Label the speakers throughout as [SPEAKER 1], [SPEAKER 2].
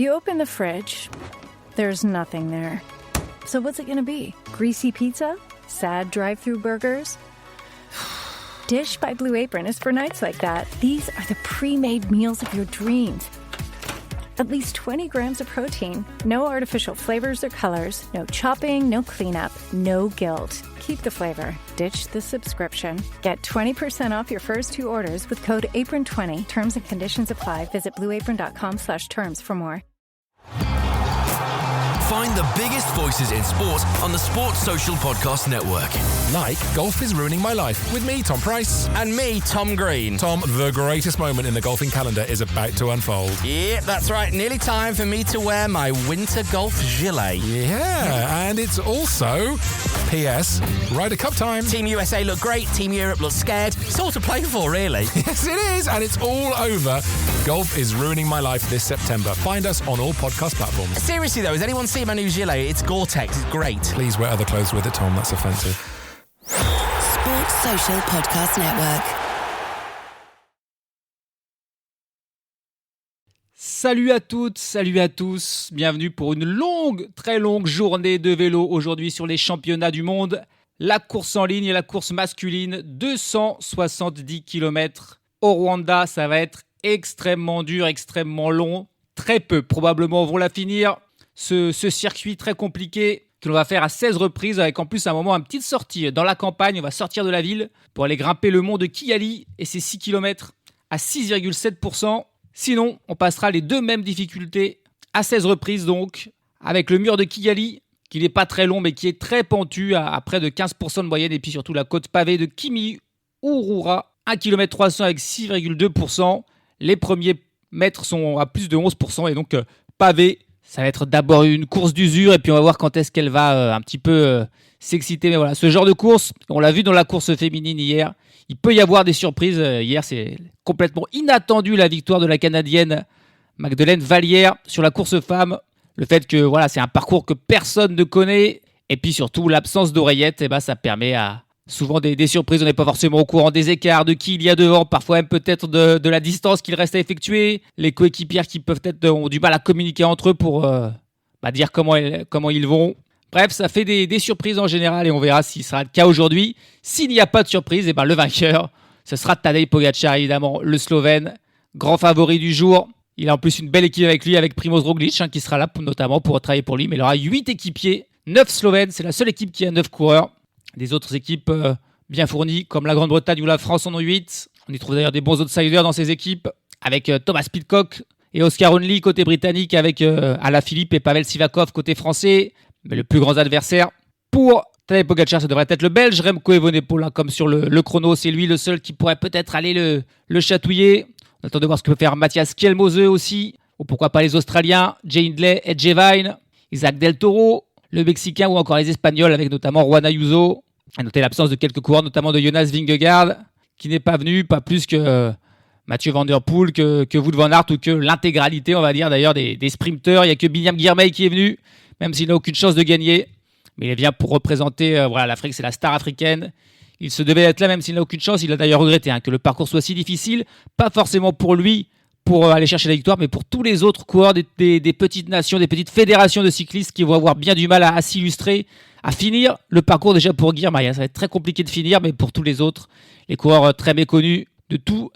[SPEAKER 1] You open the fridge, there's nothing there. So what's it gonna be? Greasy pizza? Sad drive-thru burgers? Dish by Blue Apron is for nights like that. These are the pre-made meals of your dreams. At least 20 grams of protein, no artificial flavors or colors, no chopping, no cleanup, no guilt. Keep the flavor, ditch the subscription. Get 20% off your first 2 orders with code APRON20. Terms and conditions apply. Visit blueapron.com/terms for more.
[SPEAKER 2] Find the biggest voices in sport on the Sports Social Podcast Network.
[SPEAKER 3] Like Golf is Ruining My Life with me, Tom Price.
[SPEAKER 4] And me, Tom Green.
[SPEAKER 3] Tom, the greatest moment in the golfing calendar is about to unfold.
[SPEAKER 4] Yep, that's right. Nearly time for me to wear my winter golf gilet.
[SPEAKER 3] Yeah, and it's also, P.S., Ryder Cup time.
[SPEAKER 4] Team USA look great. Team Europe look scared. It's all to play for, really.
[SPEAKER 3] Yes, it is, and it's all over. Golf is Ruining My Life this September. Find us on all podcast platforms.
[SPEAKER 4] Seriously, though, has anyone seen my new gilet? It's Gore-Tex. It's great.
[SPEAKER 3] Please wear other clothes with it, Tom. That's offensive.
[SPEAKER 5] Sports Social Podcast Network.
[SPEAKER 6] Salut à toutes, salut à tous. Bienvenue pour une longue, très longue journée de vélo aujourd'hui sur les championnats du monde. La course en ligne et la course masculine, 270 km au Rwanda. Ça va être extrêmement dur, extrêmement long. Très peu probablement vont la finir. Ce circuit très compliqué que l'on va faire à 16 reprises avec en plus à un moment une petite sortie dans la campagne. On va sortir de la ville pour aller grimper le mont de Kigali et ses 6 km à 6,7%. Sinon, on passera les 2 mêmes difficultés à 16 reprises donc avec le mur de Kigali qui n'est pas très long mais qui est très pentu à près de 15% de moyenne et puis surtout la côte pavée de Kimi-Urura, 1 km 300 avec 6,2%. Les premiers mètres sont à plus de 11% et donc pavé. Ça va être d'abord une course d'usure et puis on va voir quand est-ce qu'elle va un petit peu s'exciter. Mais voilà, ce genre de course, on l'a vu dans la course féminine hier. Il peut y avoir des surprises. Hier, c'est complètement inattendu la victoire de la Canadienne Magdeleine Vallière sur la course femme. Le fait que voilà, c'est un parcours que personne ne connaît et puis surtout l'absence d'oreillettes, ça permet à souvent des surprises. On n'est pas forcément au courant des écarts, de qui il y a devant, parfois même peut-être de la distance qu'il reste à effectuer. Les coéquipières qui ont du mal à communiquer entre eux pour dire comment ils vont. Bref, ça fait des surprises en général et on verra si ce sera le cas aujourd'hui. S'il n'y a pas de surprise, le vainqueur, ce sera Tadej Pogačar, évidemment, le Slovène, grand favori du jour. Il a en plus une belle équipe avec lui, avec Primož Roglič, qui sera là notamment pour travailler pour lui. Mais il aura 8 équipiers, 9 Slovènes, c'est la seule équipe qui a 9 coureurs. Des autres équipes bien fournies, comme la Grande-Bretagne ou la France, en ont 8. On y trouve d'ailleurs des bons outsiders dans ces équipes, avec Thomas Pidcock et Oscar Onley côté britannique, avec Alaphilippe et Pavel Sivakov côté français. Mais le plus grand adversaire pour Tadej Pogačar, ça devrait être le Belge Remco Evenepoel, comme sur le chrono. C'est lui le seul qui pourrait peut-être aller le chatouiller. On attend de voir ce que peut faire Mathias Kjelmose aussi, ou pourquoi pas les Australiens, Jay Hindley, Ed Gevine, Isaac Del Toro, le Mexicain ou encore les Espagnols avec notamment Juan Ayuso. À noter l'absence de quelques coureurs, notamment de Jonas Vingegaard, qui n'est pas venu, pas plus que Mathieu Van Der Poel, que Wout van Aert ou que l'intégralité, on va dire d'ailleurs, des sprinteurs. Il n'y a que Binyam Girmay qui est venu, même s'il n'a aucune chance de gagner. Mais il vient pour représenter l'Afrique, c'est la star africaine. Il se devait être là, même s'il n'a aucune chance. Il a d'ailleurs regretté que le parcours soit si difficile. Pas forcément pour lui, pour aller chercher la victoire, mais pour tous les autres coureurs des petites nations, des petites fédérations de cyclistes qui vont avoir bien du mal à s'illustrer, à finir le parcours déjà pour Girmay. Ça va être très compliqué de finir, mais pour tous les autres, les coureurs très méconnus de tous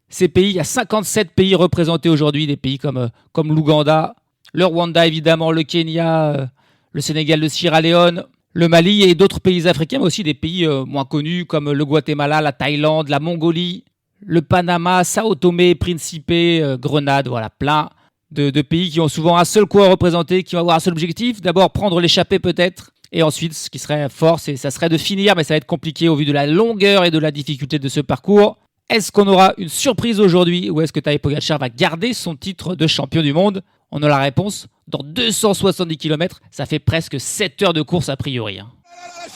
[SPEAKER 6] ces pays. Il y a 57 pays représentés aujourd'hui, des pays comme l'Ouganda, le Rwanda évidemment, le Kenya, le Sénégal, le Sierra Leone, le Mali et d'autres pays africains, mais aussi des pays moins connus comme le Guatemala, la Thaïlande, la Mongolie, le Panama, Sao Tomé et Principe, Grenade, voilà, plein de pays qui ont souvent un seul coureur représenté, qui va avoir un seul objectif. D'abord prendre l'échappée peut-être, et ensuite ce qui serait fort, ça serait de finir, mais ça va être compliqué au vu de la longueur et de la difficulté de ce parcours. Est-ce qu'on aura une surprise aujourd'hui ou est-ce que Tadej Pogačar va garder son titre de champion du monde? On a la réponse dans 270 km, ça fait presque 7 heures de course a priori.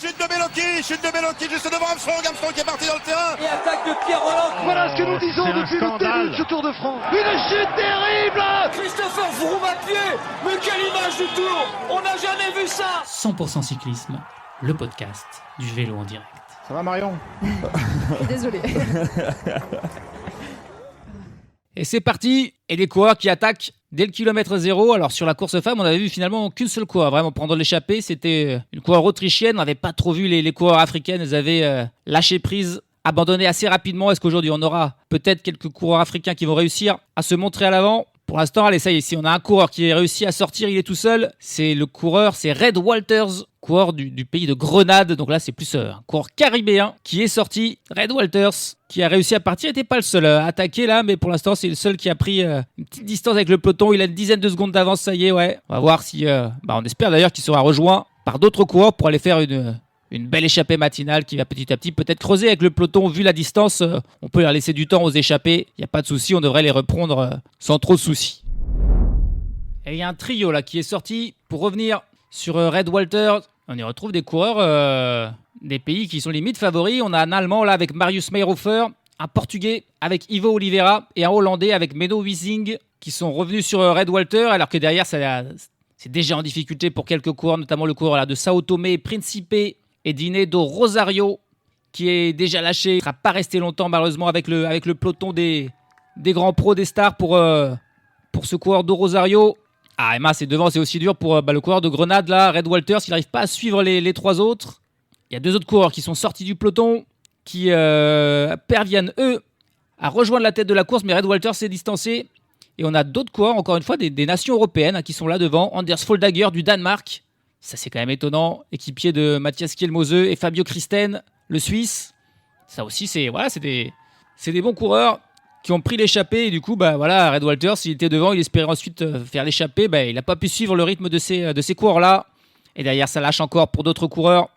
[SPEAKER 7] Chute de Bellocchi, juste devant Armstrong qui est parti dans le terrain.
[SPEAKER 8] Et attaque de Pierre Rolland.
[SPEAKER 7] Voilà ce que nous disons depuis le début de ce Tour de France. Une chute terrible.
[SPEAKER 8] Christopher Froome à pied. Mais quelle image du Tour. On n'a jamais vu ça.
[SPEAKER 6] 100% cyclisme, le podcast du vélo en direct.
[SPEAKER 9] Ça va Marion?
[SPEAKER 1] Désolée.
[SPEAKER 6] Et c'est parti. Et les coureurs qui attaquent dès le kilomètre 0. Alors sur la course femme, on avait vu finalement qu'une seule coureur vraiment prendre l'échappée. C'était une coureur autrichienne. On n'avait pas trop vu les coureurs africaines. Elles avaient lâché prise, abandonné assez rapidement. Est-ce qu'aujourd'hui on aura peut-être quelques coureurs africains qui vont réussir à se montrer à l'avant? Pour l'instant, allez, ça y est, si on a un coureur qui a réussi à sortir, il est tout seul. C'est Red Walters, coureur du pays de Grenade. Donc là, c'est plus un coureur caribéen qui est sorti. Red Walters, qui a réussi à partir, n'était pas le seul à attaquer là, mais pour l'instant, c'est le seul qui a pris une petite distance avec le peloton. Il a une dizaine de secondes d'avance, ça y est, ouais. On va voir si... on espère d'ailleurs qu'il sera rejoint par d'autres coureurs pour aller faire une belle échappée matinale qui va petit à petit peut-être creuser avec le peloton. Vu la distance, on peut leur laisser du temps aux échappées. Il n'y a pas de souci, on devrait les reprendre sans trop de soucis. Et il y a un trio là qui est sorti pour revenir sur Red Walter. On y retrouve des coureurs des pays qui sont limite favoris. On a un Allemand là avec Marius Meyerhofer, un Portugais avec Ivo Oliveira et un Hollandais avec Menno Wiesing qui sont revenus sur Red Walter, alors que derrière c'est déjà en difficulté pour quelques coureurs, notamment le coureur là, de Sao Tomé et Principe et Diné do Rosario, qui est déjà lâché. Il ne sera pas resté longtemps, malheureusement, avec le peloton des grands pros, des stars pour ce coureur do Rosario. Ah, Emma, c'est devant, c'est aussi dur pour le coureur de Grenade, là, Red Walters, qui n'arrive pas à suivre les trois autres. Il y a deux autres coureurs qui sont sortis du peloton, qui parviennent, eux, à rejoindre la tête de la course, mais Red Walters s'est distancé. Et on a d'autres coureurs, encore une fois, des nations européennes, qui sont là devant. Anders Foldager du Danemark. Ça, c'est quand même étonnant. Équipier de Mathias Kielmose et Fabio Christen, le Suisse. Ça aussi, c'est des bons coureurs qui ont pris l'échappée. Et du coup, Red Walters, s'il était devant, il espérait ensuite faire l'échappée. Il n'a pas pu suivre le rythme de ces coureurs-là. Et derrière, ça lâche encore pour d'autres coureurs.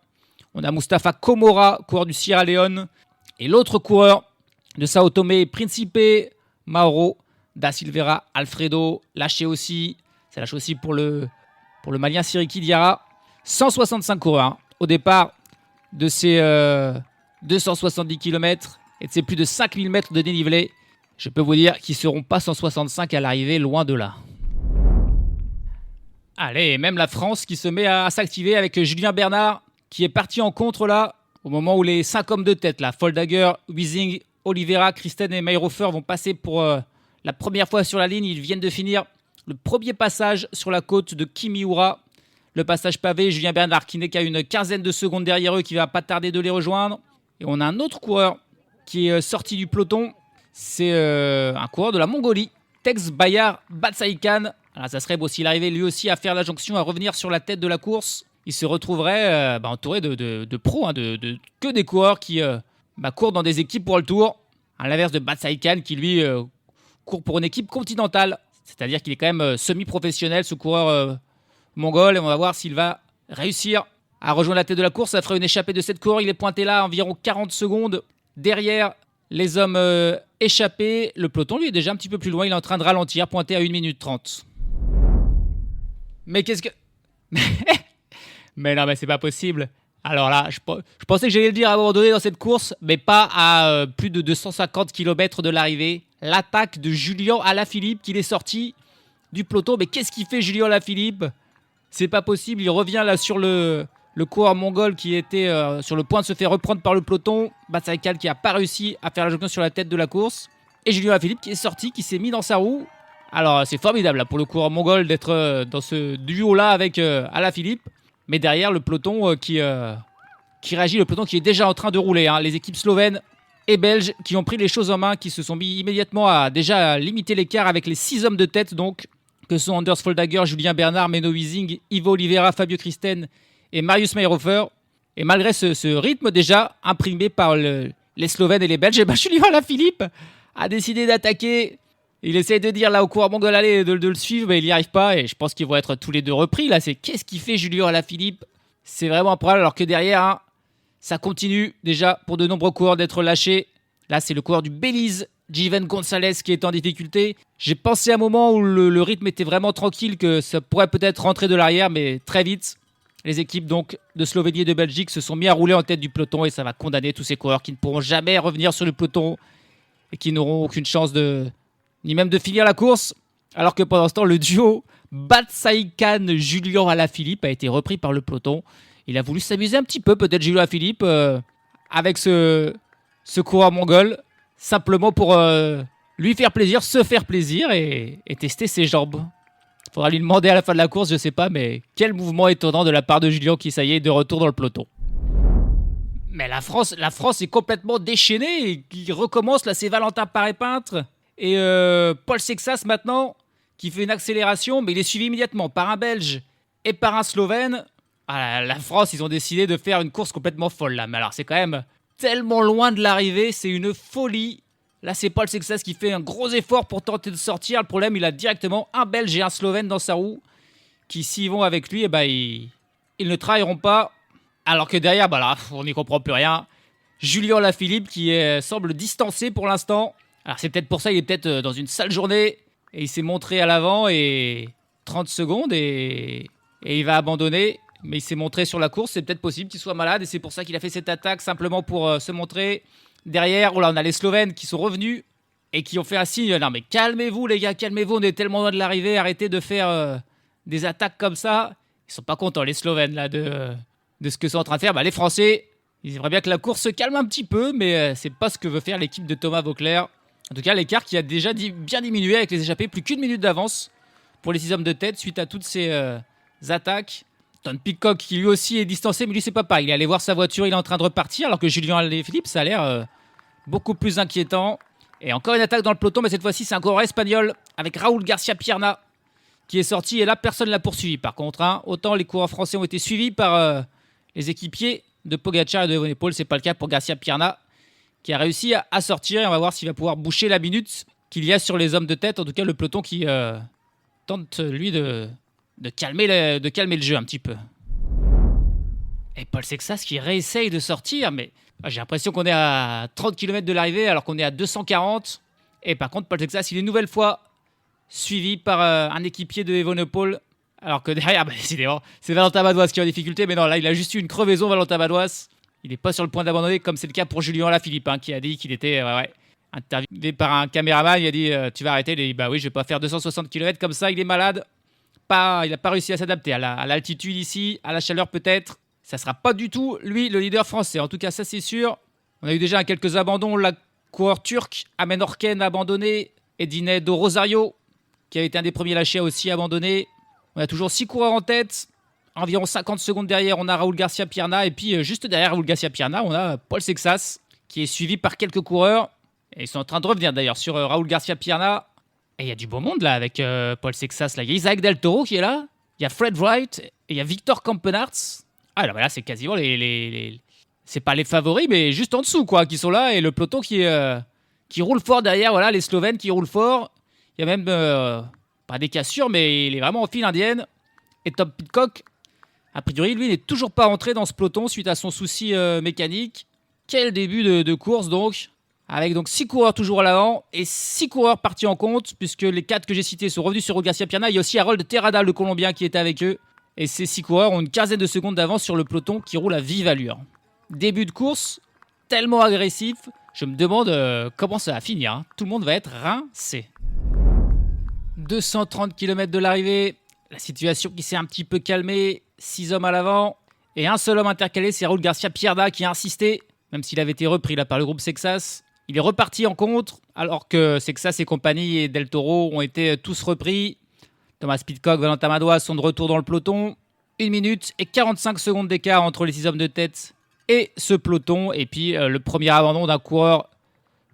[SPEAKER 6] On a Mustafa Komora, coureur du Sierra Leone. Et l'autre coureur de Sao Tomé, Principe Mauro da Silveira Alfredo, lâché aussi. Ça lâche aussi pour le Malien Siriki Diarra. 165 coureurs au départ de ces 270 km et de ces plus de 5000 mètres de dénivelé. Je peux vous dire qu'ils ne seront pas 165 à l'arrivée, loin de là. Allez, même la France qui se met à s'activer avec Julien Bernard qui est parti en contre là, au moment où les 5 hommes de tête, là, Foldager, Wiesing, Oliveira, Christen et Meyerhofer vont passer pour la première fois sur la ligne. Ils viennent de finir le premier passage sur la côte de Kimiura, le passage pavé. Julien Bernard qui n'est qu'à une quinzaine de secondes derrière eux, qui va pas tarder de les rejoindre. Et on a un autre coureur qui est sorti du peloton. C'est un coureur de la Mongolie, Tex Bayar Batsaikan. Alors ça serait beau s'il arrivait lui aussi à faire la jonction, à revenir sur la tête de la course. Il se retrouverait entouré de pros, que des coureurs qui courent dans des équipes pour le Tour. À l'inverse de Batsaikan qui lui court pour une équipe continentale. C'est-à-dire qu'il est quand même semi-professionnel, ce coureur mongol. Et on va voir s'il va réussir à rejoindre la tête de la course. Ça ferait une échappée de cette course. Il est pointé là à environ 40 secondes derrière les hommes échappés. Le peloton, lui, est déjà un petit peu plus loin. Il est en train de ralentir, pointé à 1 minute 30. Mais qu'est-ce que... Mais non, mais c'est pas possible. Alors là, je pensais que j'allais le dire à un moment donné dans cette course, mais pas à plus de 250 km de l'arrivée. L'attaque de Julian Alaphilippe qui est sorti du peloton. Mais qu'est-ce qu'il fait, Julian Alaphilippe? C'est pas possible. Il revient là sur le coureur mongol qui était sur le point de se faire reprendre par le peloton. Batsaikan qui n'a pas réussi à faire la jonction sur la tête de la course. Et Julian Alaphilippe qui est sorti, qui s'est mis dans sa roue. Alors c'est formidable là, pour le coureur mongol d'être dans ce duo-là avec Alaphilippe. Mais derrière, le peloton qui réagit, le peloton qui est déjà en train de rouler. Les équipes slovènes et belges qui ont pris les choses en main, qui se sont mis immédiatement à déjà limiter l'écart avec les 6 hommes de tête, donc, que sont Anders Foldager, Julien Bernard, Menno Wiesing, Ivo Oliveira, Fabio Christen et Marius Meyerhofer. Et malgré ce rythme déjà imprimé par les Slovènes et les Belges, Julien Alaphilippe a décidé d'attaquer. Il essaie de dire là au coureur mongol de le suivre, mais il n'y arrive pas. Et je pense qu'ils vont être tous les deux repris. Là, c'est qu'est-ce qu'il fait Julien Alaphilippe? C'est vraiment improbable. Alors que derrière, ça continue déjà pour de nombreux coureurs d'être lâchés. Là, c'est le coureur du Belize, Jiven Gonzalez, qui est en difficulté. J'ai pensé à un moment où le rythme était vraiment tranquille, que ça pourrait peut-être rentrer de l'arrière, mais très vite, les équipes donc de Slovénie et de Belgique se sont mis à rouler en tête du peloton et ça va condamner tous ces coureurs qui ne pourront jamais revenir sur le peloton et qui n'auront aucune chance ni même de finir la course. Alors que pendant ce temps, le duo Batsaikan-Julian Alaphilippe a été repris par le peloton. Il a voulu s'amuser un petit peu, peut-être Julian Alaphilippe, avec ce coureur mongol, simplement pour lui faire plaisir, se faire plaisir et tester ses jambes. Faudra lui demander à la fin de la course, je sais pas, mais quel mouvement étonnant de la part de Julien qui, ça y est, de retour dans le peloton. Mais la France est complètement déchaînée et qui recommence. Là, c'est Valentin Paré-Peintre et Paul Sexas maintenant qui fait une accélération, mais il est suivi immédiatement par un Belge et par un Slovène. Ah, la France, ils ont décidé de faire une course complètement folle là. Mais alors, c'est quand même tellement loin de l'arrivée, c'est une folie. Là, c'est Paul Sexas qui fait un gros effort pour tenter de sortir. Le problème, il a directement un Belge et un Slovène dans sa roue qui, s'ils vont avec lui, ils ne trahiront pas. Alors que derrière, là, on n'y comprend plus rien. Julien Lafilippe qui semble distancé pour l'instant. Alors c'est peut-être pour ça, il est peut-être dans une sale journée. Et il s'est montré à l'avant et 30 secondes et il va abandonner. Mais il s'est montré sur la course, c'est peut-être possible qu'il soit malade. Et c'est pour ça qu'il a fait cette attaque simplement pour se montrer. Derrière, on a les Slovènes qui sont revenus et qui ont fait un signe. Non mais calmez-vous les gars, calmez-vous, on est tellement loin de l'arrivée. Arrêtez de faire des attaques comme ça. Ils sont pas contents les Slovènes là de ce que sont en train de faire. Les Français, ils aimeraient bien que la course se calme un petit peu, mais c'est pas ce que veut faire l'équipe de Thomas Voeckler. En tout cas, l'écart qui a déjà bien diminué avec les échappés, plus qu'une minute d'avance pour les 6 hommes de tête suite à toutes ces attaques. Tom Pidcock qui lui aussi est distancé, mais lui c'est pas pareil. Il est allé voir sa voiture, il est en train de repartir, alors que Julien Lafilippe, ça a l'air beaucoup plus inquiétant. Et encore une attaque dans le peloton, mais cette fois-ci c'est un coureur espagnol avec Raúl García Pierna qui est sorti, et là personne ne l'a poursuivi par contre. Autant les coureurs français ont été suivis par les équipiers de Pogacar et de Evenepoel, c'est pas le cas pour García Pierna qui a réussi à sortir, et on va voir s'il va pouvoir boucher la minute qu'il y a sur les hommes de tête. En tout cas le peloton qui tente lui de calmer le jeu un petit peu. Et Paul Sexas qui réessaye de sortir, mais j'ai l'impression qu'on est à 30 km de l'arrivée alors qu'on est à 240. Et par contre Paul Sexas il est une nouvelle fois suivi par un équipier de Evenepoel. Alors que derrière, décidément, c'est Valentin Madouas qui est en difficulté. Mais non, là, il a juste eu une crevaison, Valentin Madouas. Il n'est pas sur le point d'abandonner, comme c'est le cas pour Julien Lafilippe, qui a dit qu'il était interviewé par un caméraman. Il a dit tu vas arrêter. Il a dit oui, je vais pas faire 260 km comme ça. Il est malade. Il n'a pas réussi à s'adapter à l'altitude ici, à la chaleur peut-être. Ça sera pas du tout, lui, le leader français. En tout cas, ça, c'est sûr. On a eu déjà quelques abandons. La coureur turc, Amen Orken, a abandonné. Edine Do Rosario, qui a été un des premiers lâchés, a aussi abandonné. On a toujours 6 coureurs en tête. Environ 50 secondes derrière, on a Raúl García Pierna. Et puis, juste derrière Raúl García Pierna, on a Paul Sexas, qui est suivi par quelques coureurs. Et ils sont en train de revenir d'ailleurs sur Raúl García Pierna. Et il y a du beau monde là avec Paul Sexas. Là. Il y a Isaac Del Toro qui est là. Il y a Fred Wright. Et il y a Victor Campenaerts. Alors là, c'est quasiment c'est pas les favoris, mais juste en dessous, qui sont là. Et le peloton qui roule fort derrière. Voilà, les Slovènes qui roulent fort. Il y a même, pas des cassures, mais il est vraiment en file indienne. Et Tom Pidcock, a priori, lui, n'est toujours pas entré dans ce peloton suite à son souci mécanique. Quel début de course, donc. Avec donc 6 coureurs toujours à l'avant et 6 coureurs partis en compte, puisque les 4 que j'ai cités sont revenus sur Raúl García Pierna. Il y a aussi Harold Terrada, le Colombien, qui est avec eux. Et ces 6 coureurs ont une quinzaine de secondes d'avance sur le peloton qui roule à vive allure. Début de course, tellement agressif, je me demande comment ça va finir. Tout le monde va être rincé. 230 km de l'arrivée, la situation qui s'est un petit peu calmée, 6 hommes à l'avant, et un seul homme intercalé, c'est Raúl García Pierna qui a insisté, même s'il avait été repris là par le groupe Sexas. Il est reparti en contre, alors que Sexas et compagnie et Del Toro ont été tous repris. Thomas Pidcock, Valentin Madouas sont de retour dans le peloton. 1 minute et 45 secondes d'écart entre les 6 hommes de tête et ce peloton. Et puis le premier abandon d'un coureur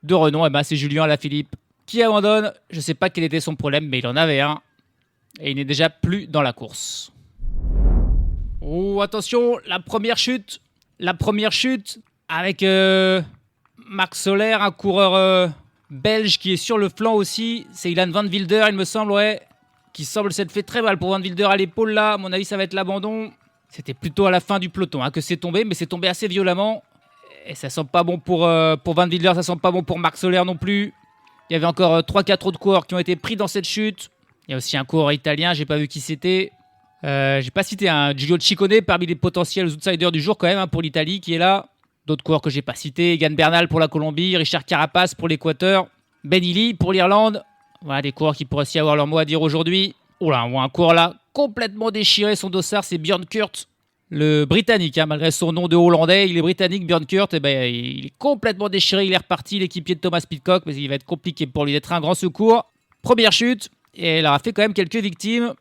[SPEAKER 6] de renom, c'est Julien Lafilippe qui abandonne. Je ne sais pas quel était son problème, mais il en avait un. Et il n'est déjà plus dans la course. Oh, attention, la première chute avec Marc Soler, un coureur belge qui est sur le flanc aussi. C'est Ilan Van Wilder, il me semble, qui semble s'être fait très mal pour Van Wilder à l'épaule là. À mon avis, ça va être l'abandon. C'était plutôt à la fin du peloton que c'est tombé, mais c'est tombé assez violemment. Et ça sent pas bon pour Van Wilder, ça sent pas bon pour Marc Soler non plus. Il y avait encore 3-4 autres coureurs qui ont été pris dans cette chute. Il y a aussi un coureur italien, j'ai pas vu qui c'était. J'ai pas cité Giulio Ciccone parmi les potentiels outsiders du jour quand même pour l'Italie qui est là. D'autres coureurs que j'ai pas cités, Egan Bernal pour la Colombie, Richard Carapaz pour l'Équateur, Ben Illy pour l'Irlande. Voilà des coureurs qui pourraient aussi avoir leur mot à dire aujourd'hui. Oh là, on voit un coureur là complètement déchiré son dossard, c'est Björn Kurt. Le Britannique, malgré son nom de Hollandais, il est britannique, Björn Kurt, il est complètement déchiré, il est reparti, l'équipier de Thomas Pidcock, mais il va être compliqué pour lui d'être un grand secours. Première chute, et elle aura fait quand même quelques victimes.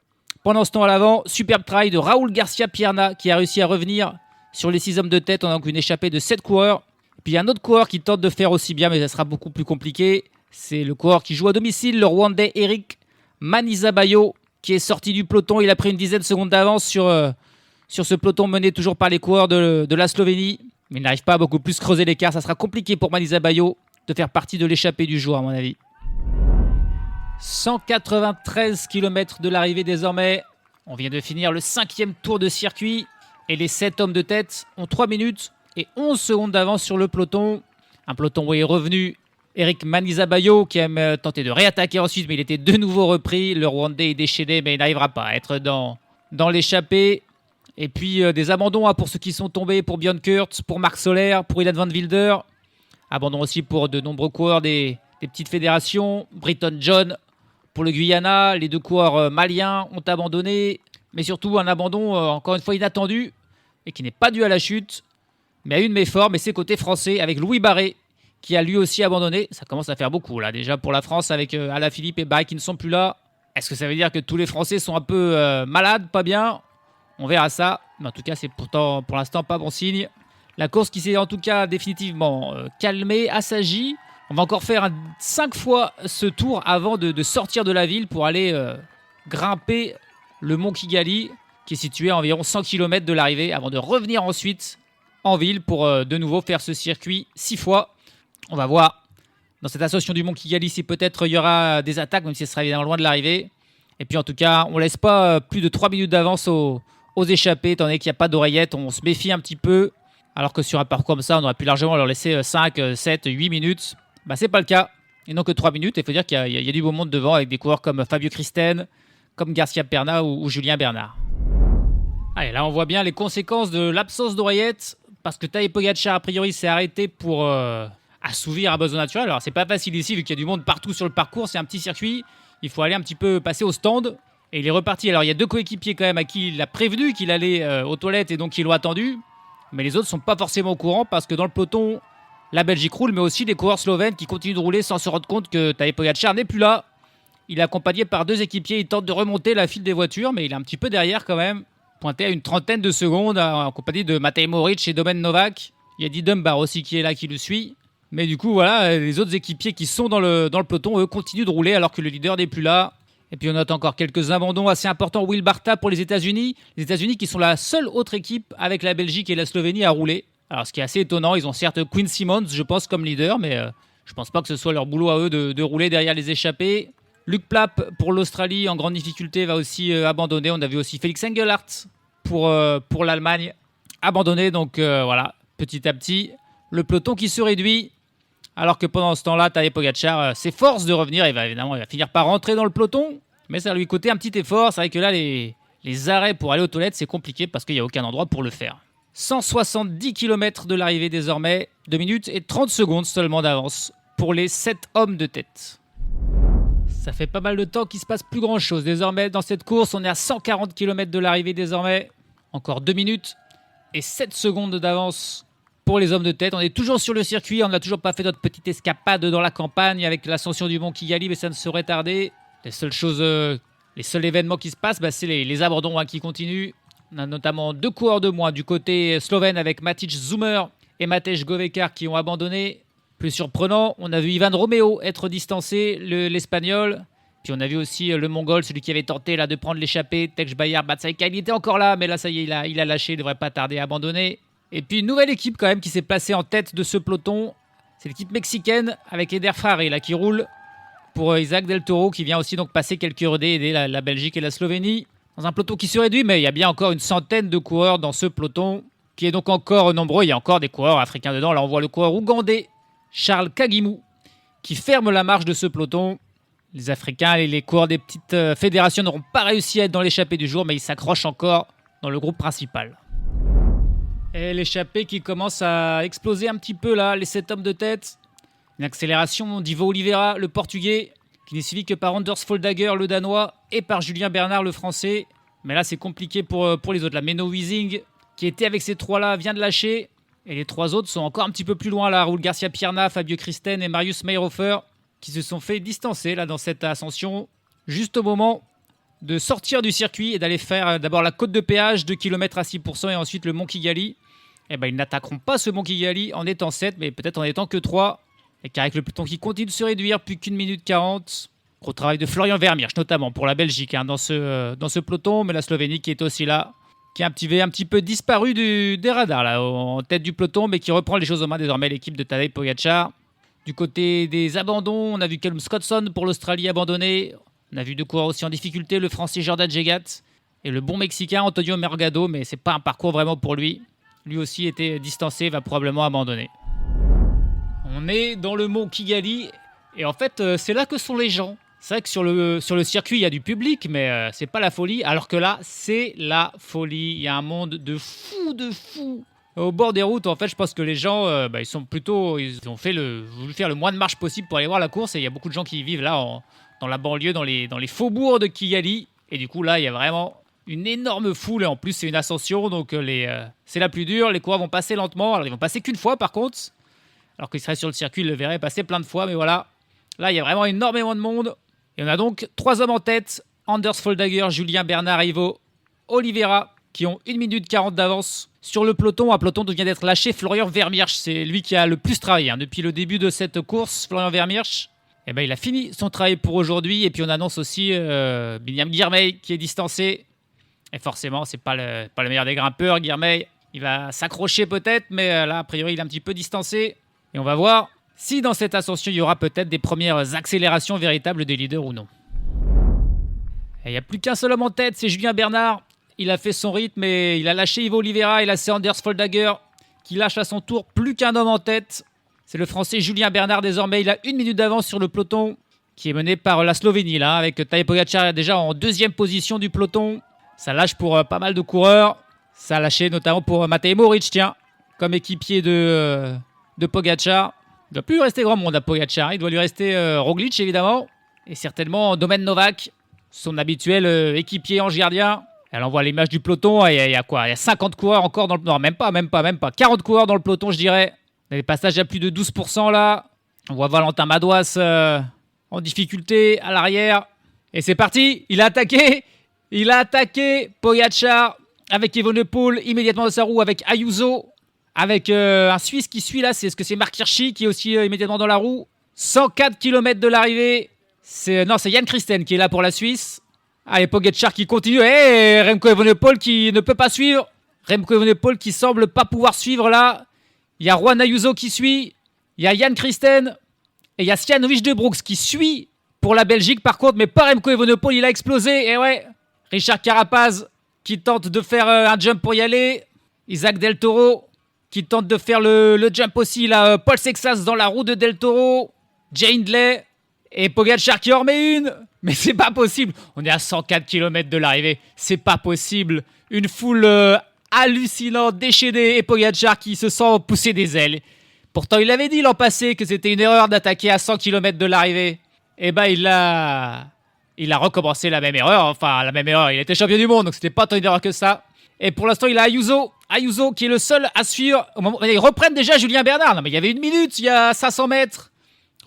[SPEAKER 6] Pendant ce temps à l'avant, superbe travail de Raúl García Pierna qui a réussi à revenir sur les 6 hommes de tête. On a donc une échappée de 7 coureurs. Puis il y a un autre coureur qui tente de faire aussi bien, mais ça sera beaucoup plus compliqué. C'est le coureur qui joue à domicile, le Rwandais Eric Manizabayo, qui est sorti du peloton. Il a pris une dizaine de secondes d'avance sur ce peloton mené toujours par les coureurs de la Slovénie. Mais il n'arrive pas à beaucoup plus creuser l'écart. Ça sera compliqué pour Manizabayo de faire partie de l'échappée du jour, à mon avis. 193 km de l'arrivée désormais. On vient de finir le 5e tour de circuit. Et les 7 hommes de tête ont 3 minutes et 11 secondes d'avance sur le peloton. Un peloton où est revenu Eric Manizabayo qui aime tenter de réattaquer ensuite, mais il était de nouveau repris. Le Rwandais est déchaîné, mais il n'arrivera pas à être dans l'échappée. Et puis des abandons pour ceux qui sont tombés, pour Björn Kurt, pour Marc Soler, pour Ilan van Wilder. Abandon aussi pour de nombreux coureurs des petites fédérations. Britton John pour le Guyana. Les 2 coureurs maliens ont abandonné. Mais surtout un abandon encore une fois inattendu et qui n'est pas dû à la chute, mais à une méforme. Et c'est côté français avec Louis Barré qui a lui aussi abandonné. Ça commence à faire beaucoup là déjà pour la France avec Alaphilippe et Barré qui ne sont plus là. Est-ce que ça veut dire que tous les Français sont un peu malades, pas bien ? On verra ça. Mais en tout cas, c'est pourtant pour l'instant pas bon signe. La course qui s'est en tout cas définitivement calmée, assagie. On va encore faire 5 fois ce tour avant de sortir de la ville pour aller grimper le mont Kigali, qui est situé à environ 100 km de l'arrivée, avant de revenir ensuite en ville pour de nouveau faire ce circuit 6 fois. On va voir dans cette ascension du mont Kigali si peut-être il y aura des attaques, même si ce sera évidemment loin de l'arrivée. Et puis en tout cas, on ne laisse pas plus de 3 minutes d'avance aux échappés, étant donné qu'il n'y a pas d'oreillette. On se méfie un petit peu, alors que sur un parcours comme ça, on aurait pu largement leur laisser 5, 7, 8 minutes. C'est pas le cas. Et non que 3 minutes. Il faut dire qu'il y a du beau monde devant avec des coureurs comme Fabio Christen, comme Garcia Perna ou Julien Bernard. Allez, là on voit bien les conséquences de l'absence d'oreillette, parce que Tadej Pogačar a priori s'est arrêté pour assouvir un besoin naturel. Alors c'est pas facile ici vu qu'il y a du monde partout sur le parcours, c'est un petit circuit, il faut aller un petit peu passer au stand, et il est reparti. Alors il y a 2 coéquipiers quand même à qui il a prévenu qu'il allait aux toilettes et donc ils l'ont attendu, mais les autres sont pas forcément au courant parce que dans le peloton, la Belgique roule, mais aussi des coureurs slovènes qui continuent de rouler sans se rendre compte que Tadej Pogačar n'est plus là. Il est accompagné par 2 équipiers. Il tente de remonter la file des voitures, mais il est un petit peu derrière quand même. Pointé à une trentaine de secondes, en compagnie de Matej Moric et Domen Novak. Il y a Di Dunbar aussi qui est là, qui le suit. Mais du coup, voilà, les autres équipiers qui sont dans le peloton, eux, continuent de rouler alors que le leader n'est plus là. Et puis on note encore quelques abandons assez importants. Will Barta pour les États-Unis. Les États-Unis qui sont la seule autre équipe avec la Belgique et la Slovénie à rouler. Alors ce qui est assez étonnant, ils ont certes Quinn Simmons, je pense, comme leader, mais je pense pas que ce soit leur boulot à eux de rouler derrière les échappés. Luc Plapp pour l'Australie en grande difficulté va aussi abandonner. On a vu aussi Félix Engelhardt pour l'Allemagne abandonner. Donc voilà, petit à petit, le peloton qui se réduit. Alors que pendant ce temps-là, Tadej Pogačar s'efforce de revenir. Il va finir par rentrer dans le peloton. Mais ça va lui coûter un petit effort. C'est vrai que là, les arrêts pour aller aux toilettes, c'est compliqué parce qu'il n'y a aucun endroit pour le faire. 170 km de l'arrivée désormais. 2 minutes et 30 secondes seulement d'avance pour les 7 hommes de tête. Ça fait pas mal de temps qu'il ne se passe plus grand chose. Désormais, dans cette course, on est à 140 km de l'arrivée désormais. Encore 2 minutes et 7 secondes d'avance pour les hommes de tête. On est toujours sur le circuit. On n'a toujours pas fait notre petite escapade dans la campagne avec l'ascension du mont Kigali, mais ça ne saurait tarder. Les seuls événements qui se passent, c'est les abandons qui continuent. On a notamment 2 coureurs de moins du côté slovène avec Matic Zumer et Matej Govekar qui ont abandonné. Plus surprenant, on a vu Ivan Romeo être distancé, l'Espagnol. Puis on a vu aussi le Mongol, celui qui avait tenté là, de prendre l'échappée, Tej Bayar Batsaika. Il était encore là, mais là, ça y est, il a lâché, il ne devrait pas tarder à abandonner. Et puis une nouvelle équipe quand même qui s'est placée en tête de ce peloton. C'est l'équipe mexicaine avec Eder Frare là, qui roule pour Isaac Del Toro, qui vient aussi donc passer quelques redés, aider la Belgique et la Slovénie. Dans un peloton qui se réduit, mais il y a bien encore une centaine de coureurs dans ce peloton, qui est donc encore nombreux. Il y a encore des coureurs africains dedans. Là, on voit le coureur ougandais, Charles Kagimou, qui ferme la marche de ce peloton. Les Africains et les coureurs des petites fédérations n'auront pas réussi à être dans l'échappée du jour, mais ils s'accrochent encore dans le groupe principal. Et l'échappée qui commence à exploser un petit peu là, les 7 hommes de tête. Une accélération d'Ivo Oliveira, le Portugais, qui n'est suivi que par Anders Foldager, le Danois, et par Julien Bernard, le Français. Mais là, c'est compliqué pour les autres. Là, Menno Wiesing qui était avec ces 3-là, vient de lâcher. Et les 3 autres sont encore un petit peu plus loin là. Raoul Garcia Pierna, Fabio Christen et Marius Meyerhofer qui se sont fait distancer là dans cette ascension. Juste au moment de sortir du circuit et d'aller faire d'abord la côte de péage, 2 km à 6% et ensuite le Mont Kigali. Eh ben, ils n'attaqueront pas ce Mont Kigali en étant 7, mais peut-être en étant que 3. Et qu'avec le peloton qui continue de se réduire, plus qu'1 minute 40. Gros travail de Florian Vermeersch, notamment pour la Belgique, dans ce peloton. Mais la Slovénie qui est aussi là, qui est un petit peu disparu des radars, là, en tête du peloton, mais qui reprend les choses en main désormais, l'équipe de Tadej Pogačar. Du côté des abandons, on a vu Callum Scottson pour l'Australie abandonné. On a vu 2 coureurs aussi en difficulté, le Français Jordan Jegat et le bon Mexicain Antonio Mergado, mais c'est pas un parcours vraiment pour lui. Lui aussi était distancé, va probablement abandonner. On est dans le Mont Kigali et en fait c'est là que sont les gens. C'est vrai que sur le circuit il y a du public mais c'est pas la folie, alors que là c'est la folie. Il y a un monde de fous. Au bord des routes en fait je pense que les gens ils ont voulu faire le moins de marche possible pour aller voir la course et il y a beaucoup de gens qui vivent là dans la banlieue, dans les faubourgs de Kigali et du coup là il y a vraiment une énorme foule et en plus c'est une ascension donc c'est la plus dure. Les coureurs vont passer lentement, alors ils vont passer qu'une fois par contre. Alors qu'il serait sur le circuit, il le verrait passer plein de fois. Mais voilà, là, il y a vraiment énormément de monde. Et on a donc 3 hommes en tête. Anders Foldager, Julien Bernard, Ivo Oliveira, qui ont 1 minute 40 d'avance sur le peloton. Un peloton qui vient d'être lâché. Florian Vermeersch, c'est lui qui a le plus travaillé. Depuis le début de cette course, Florian Vermeersch, il a fini son travail pour aujourd'hui. Et puis on annonce aussi Binyam Girmay, qui est distancé. Et forcément, c'est pas le meilleur des grimpeurs. Girmay, il va s'accrocher peut-être. Mais là, a priori, il est un petit peu distancé. Et on va voir si dans cette ascension, il y aura peut-être des premières accélérations véritables des leaders ou non. Il n'y a plus qu'un seul homme en tête, c'est Julien Bernard. Il a fait son rythme et il a lâché Ivo Oliveira. Et là, c'est Anders Foldager qui lâche à son tour. Plus qu'un homme en tête. C'est le Français Julien Bernard désormais. Il a 1 minute d'avance sur le peloton qui est mené par la Slovénie, là, avec Tadej Pogačar déjà en 2e position du peloton. Ça lâche pour pas mal de coureurs. Ça a lâché notamment pour Matej Moric, tiens, comme équipier de Pogačar. Il ne doit plus lui rester grand monde à Pogačar. Il doit lui rester Roglic évidemment. Et certainement Domen Novak, son habituel équipier ange gardien. Elle envoie l'image du peloton. Il y a quoi ? Il y a 50 coureurs encore dans le... Non, même pas. 40 coureurs dans le peloton, je dirais. Il y a des passages à plus de 12% là. On voit Valentin Madouas en difficulté à l'arrière. Et c'est parti. Il a attaqué Pogačar avec Evenepoel immédiatement de sa roue avec Ayuso. Avec un Suisse qui suit là, c'est Marc Hirschi qui est aussi immédiatement dans la roue. 104 km de l'arrivée. C'est Jan Christen qui est là pour la Suisse. Allez, Pogačar qui continue. Remco Evenepoel qui ne peut pas suivre. Remco Evenepoel qui semble pas pouvoir suivre là. Il y a Juan Ayuso qui suit. Il y a Jan Christen. Et il y a Sjanovic de Brooks qui suit pour la Belgique par contre. Mais pas Remco Evenepoel, il a explosé. Et ouais, Richard Carapaz qui tente de faire un jump pour y aller. Isaac Del Toro qui tente de faire le jump aussi, là, Paul Sexas dans la roue de Del Toro, Jay Hindley, et Pogačar qui en remet une. Mais c'est pas possible. On est à 104 km de l'arrivée. C'est pas possible. Une foule hallucinante, déchaînée, et Pogačar qui se sent pousser des ailes. Pourtant, il avait dit l'an passé que c'était une erreur d'attaquer à 100 km de l'arrivée. Et il a recommencé la même erreur. Enfin, la même erreur. Il était champion du monde, donc c'était pas tant une erreur que ça. Et pour l'instant, il a Ayuso qui est le seul à suivre. Au moment, ils reprennent déjà Julien Bernard. Non, mais il y avait 1 minute, il y a 500 mètres.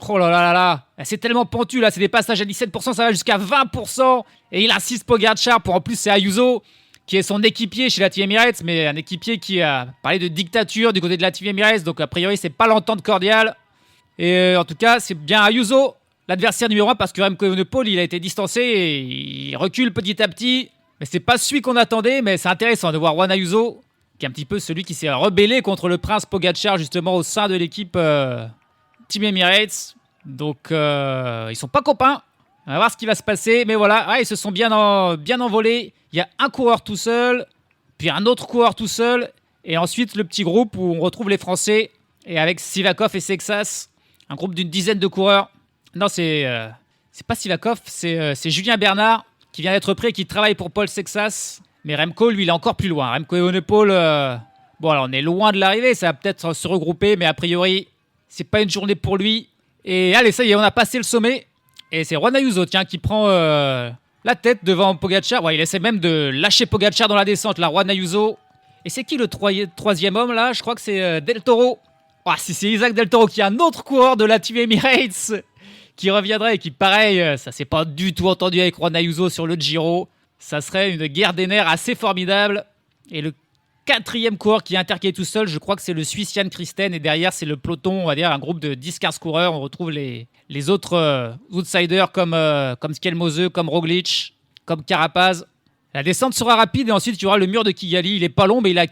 [SPEAKER 6] Oh là là là là. C'est tellement pentu là. C'est des passages à 17%, ça va jusqu'à 20%. Et il insiste Pogačar pour en plus, c'est Ayuso qui est son équipier chez la Team Emirates. Mais un équipier qui a parlé de dictature du côté de la Team Emirates. Donc a priori, c'est pas l'entente cordiale. Et en tout cas, c'est bien Ayuso, l'adversaire numéro 1, parce que Remco Evenepoel, il a été distancé et il recule petit à petit. Mais c'est pas celui qu'on attendait, mais c'est intéressant de voir Juan Ayuso, qui est un petit peu celui qui s'est rebellé contre le prince Pogačar, justement, au sein de l'équipe Team Emirates. Donc, ils sont pas copains. On va voir ce qui va se passer. Mais voilà, ils se sont bien envolés. Il y a un coureur tout seul, puis un autre coureur tout seul, et ensuite le petit groupe où on retrouve les Français, et avec Sivakov et Sexas, un groupe d'une dizaine de coureurs. Non, c'est pas Sivakov, c'est Julien Bernard, qui vient d'être prêt, qui travaille pour Paul Sexas. Mais Remco, lui, il est encore plus loin. Remco Evenepoel, bon, alors on est loin de l'arrivée, ça va peut-être se regrouper, mais a priori, c'est pas une journée pour lui. Et allez, ça y est, on a passé le sommet. Et c'est Juan Ayuso, tiens, qui prend la tête devant Pogačar. Ouais, il essaie même de lâcher Pogačar dans la descente, là, Juan Ayuso. Et c'est qui le troisième homme là? Je crois que c'est Del Toro. Oh, si c'est Isaac Del Toro qui est un autre coureur de la Team Emirates qui reviendrait et qui, pareil, ça s'est pas du tout entendu avec Juan Ayuso sur le Giro. Ça serait une guerre des nerfs assez formidable. Et le quatrième coureur qui est intercalé tout seul, je crois que c'est le Suisse Jan Christen. Et derrière, c'est le peloton, on va dire, un groupe de 10-15 coureurs. On retrouve les autres outsiders comme Skelmose, comme Roglic, comme Carapaz. La descente sera rapide et ensuite, il y aura le mur de Kigali. Il est pas long, mais il a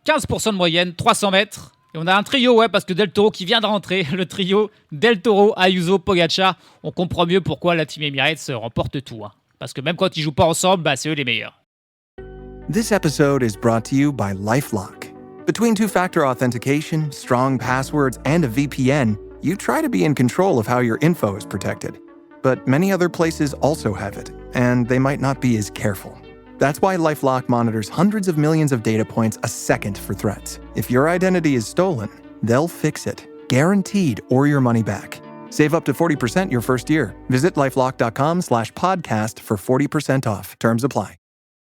[SPEAKER 6] 15% de moyenne, 300 mètres. Et on a un trio, parce que Del Toro qui vient de rentrer. Le trio Del Toro, Ayuso, Pogačar. On comprend mieux pourquoi la Team Emirates remporte tout. Parce que même quand ils jouent pas ensemble, c'est eux les meilleurs.
[SPEAKER 9] This episode is brought to you by LifeLock. Between two-factor authentication, strong passwords, and a VPN, you try to be in control of how your info is protected. But many other places also have it, and they might not be as careful. That's why LifeLock monitors hundreds of millions of data points a second for threats. If your identity is stolen, they'll fix it, guaranteed, or your money back. Save up to 40% your first year. Visit LifeLock.com/podcast for 40% off. Terms apply.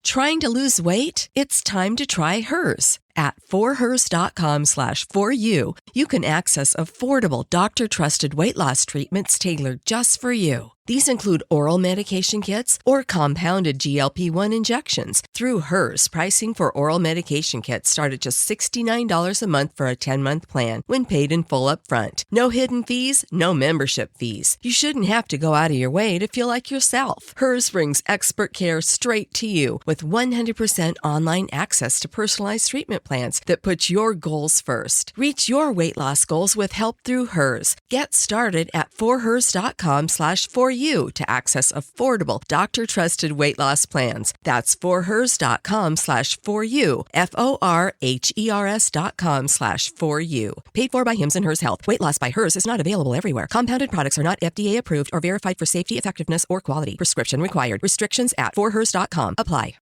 [SPEAKER 10] Trying to lose weight? It's time to try Hers. At forhers.com/4u, you can access affordable, doctor-trusted weight loss treatments tailored just for you. These include oral medication kits or compounded GLP-1 injections. Through Hers, pricing for oral medication kits start at just $69 a month for a 10-month plan when paid in full upfront. No hidden fees, no membership fees. You shouldn't have to go out of your way to feel like yourself. Hers brings expert care straight to you with 100% online access to personalized treatment plans that put your goals first. Reach your weight loss goals with help through Hers. Get started at forhers.com/4u to access affordable, doctor-trusted weight loss plans. That's forhers.com/4u, forhers.com/4u. Paid for by Hims & Hers Health. Weight loss by Hers is not available everywhere. Compounded products are not FDA approved or verified for safety, effectiveness, or quality. Prescription required. Restrictions at forhers.com apply.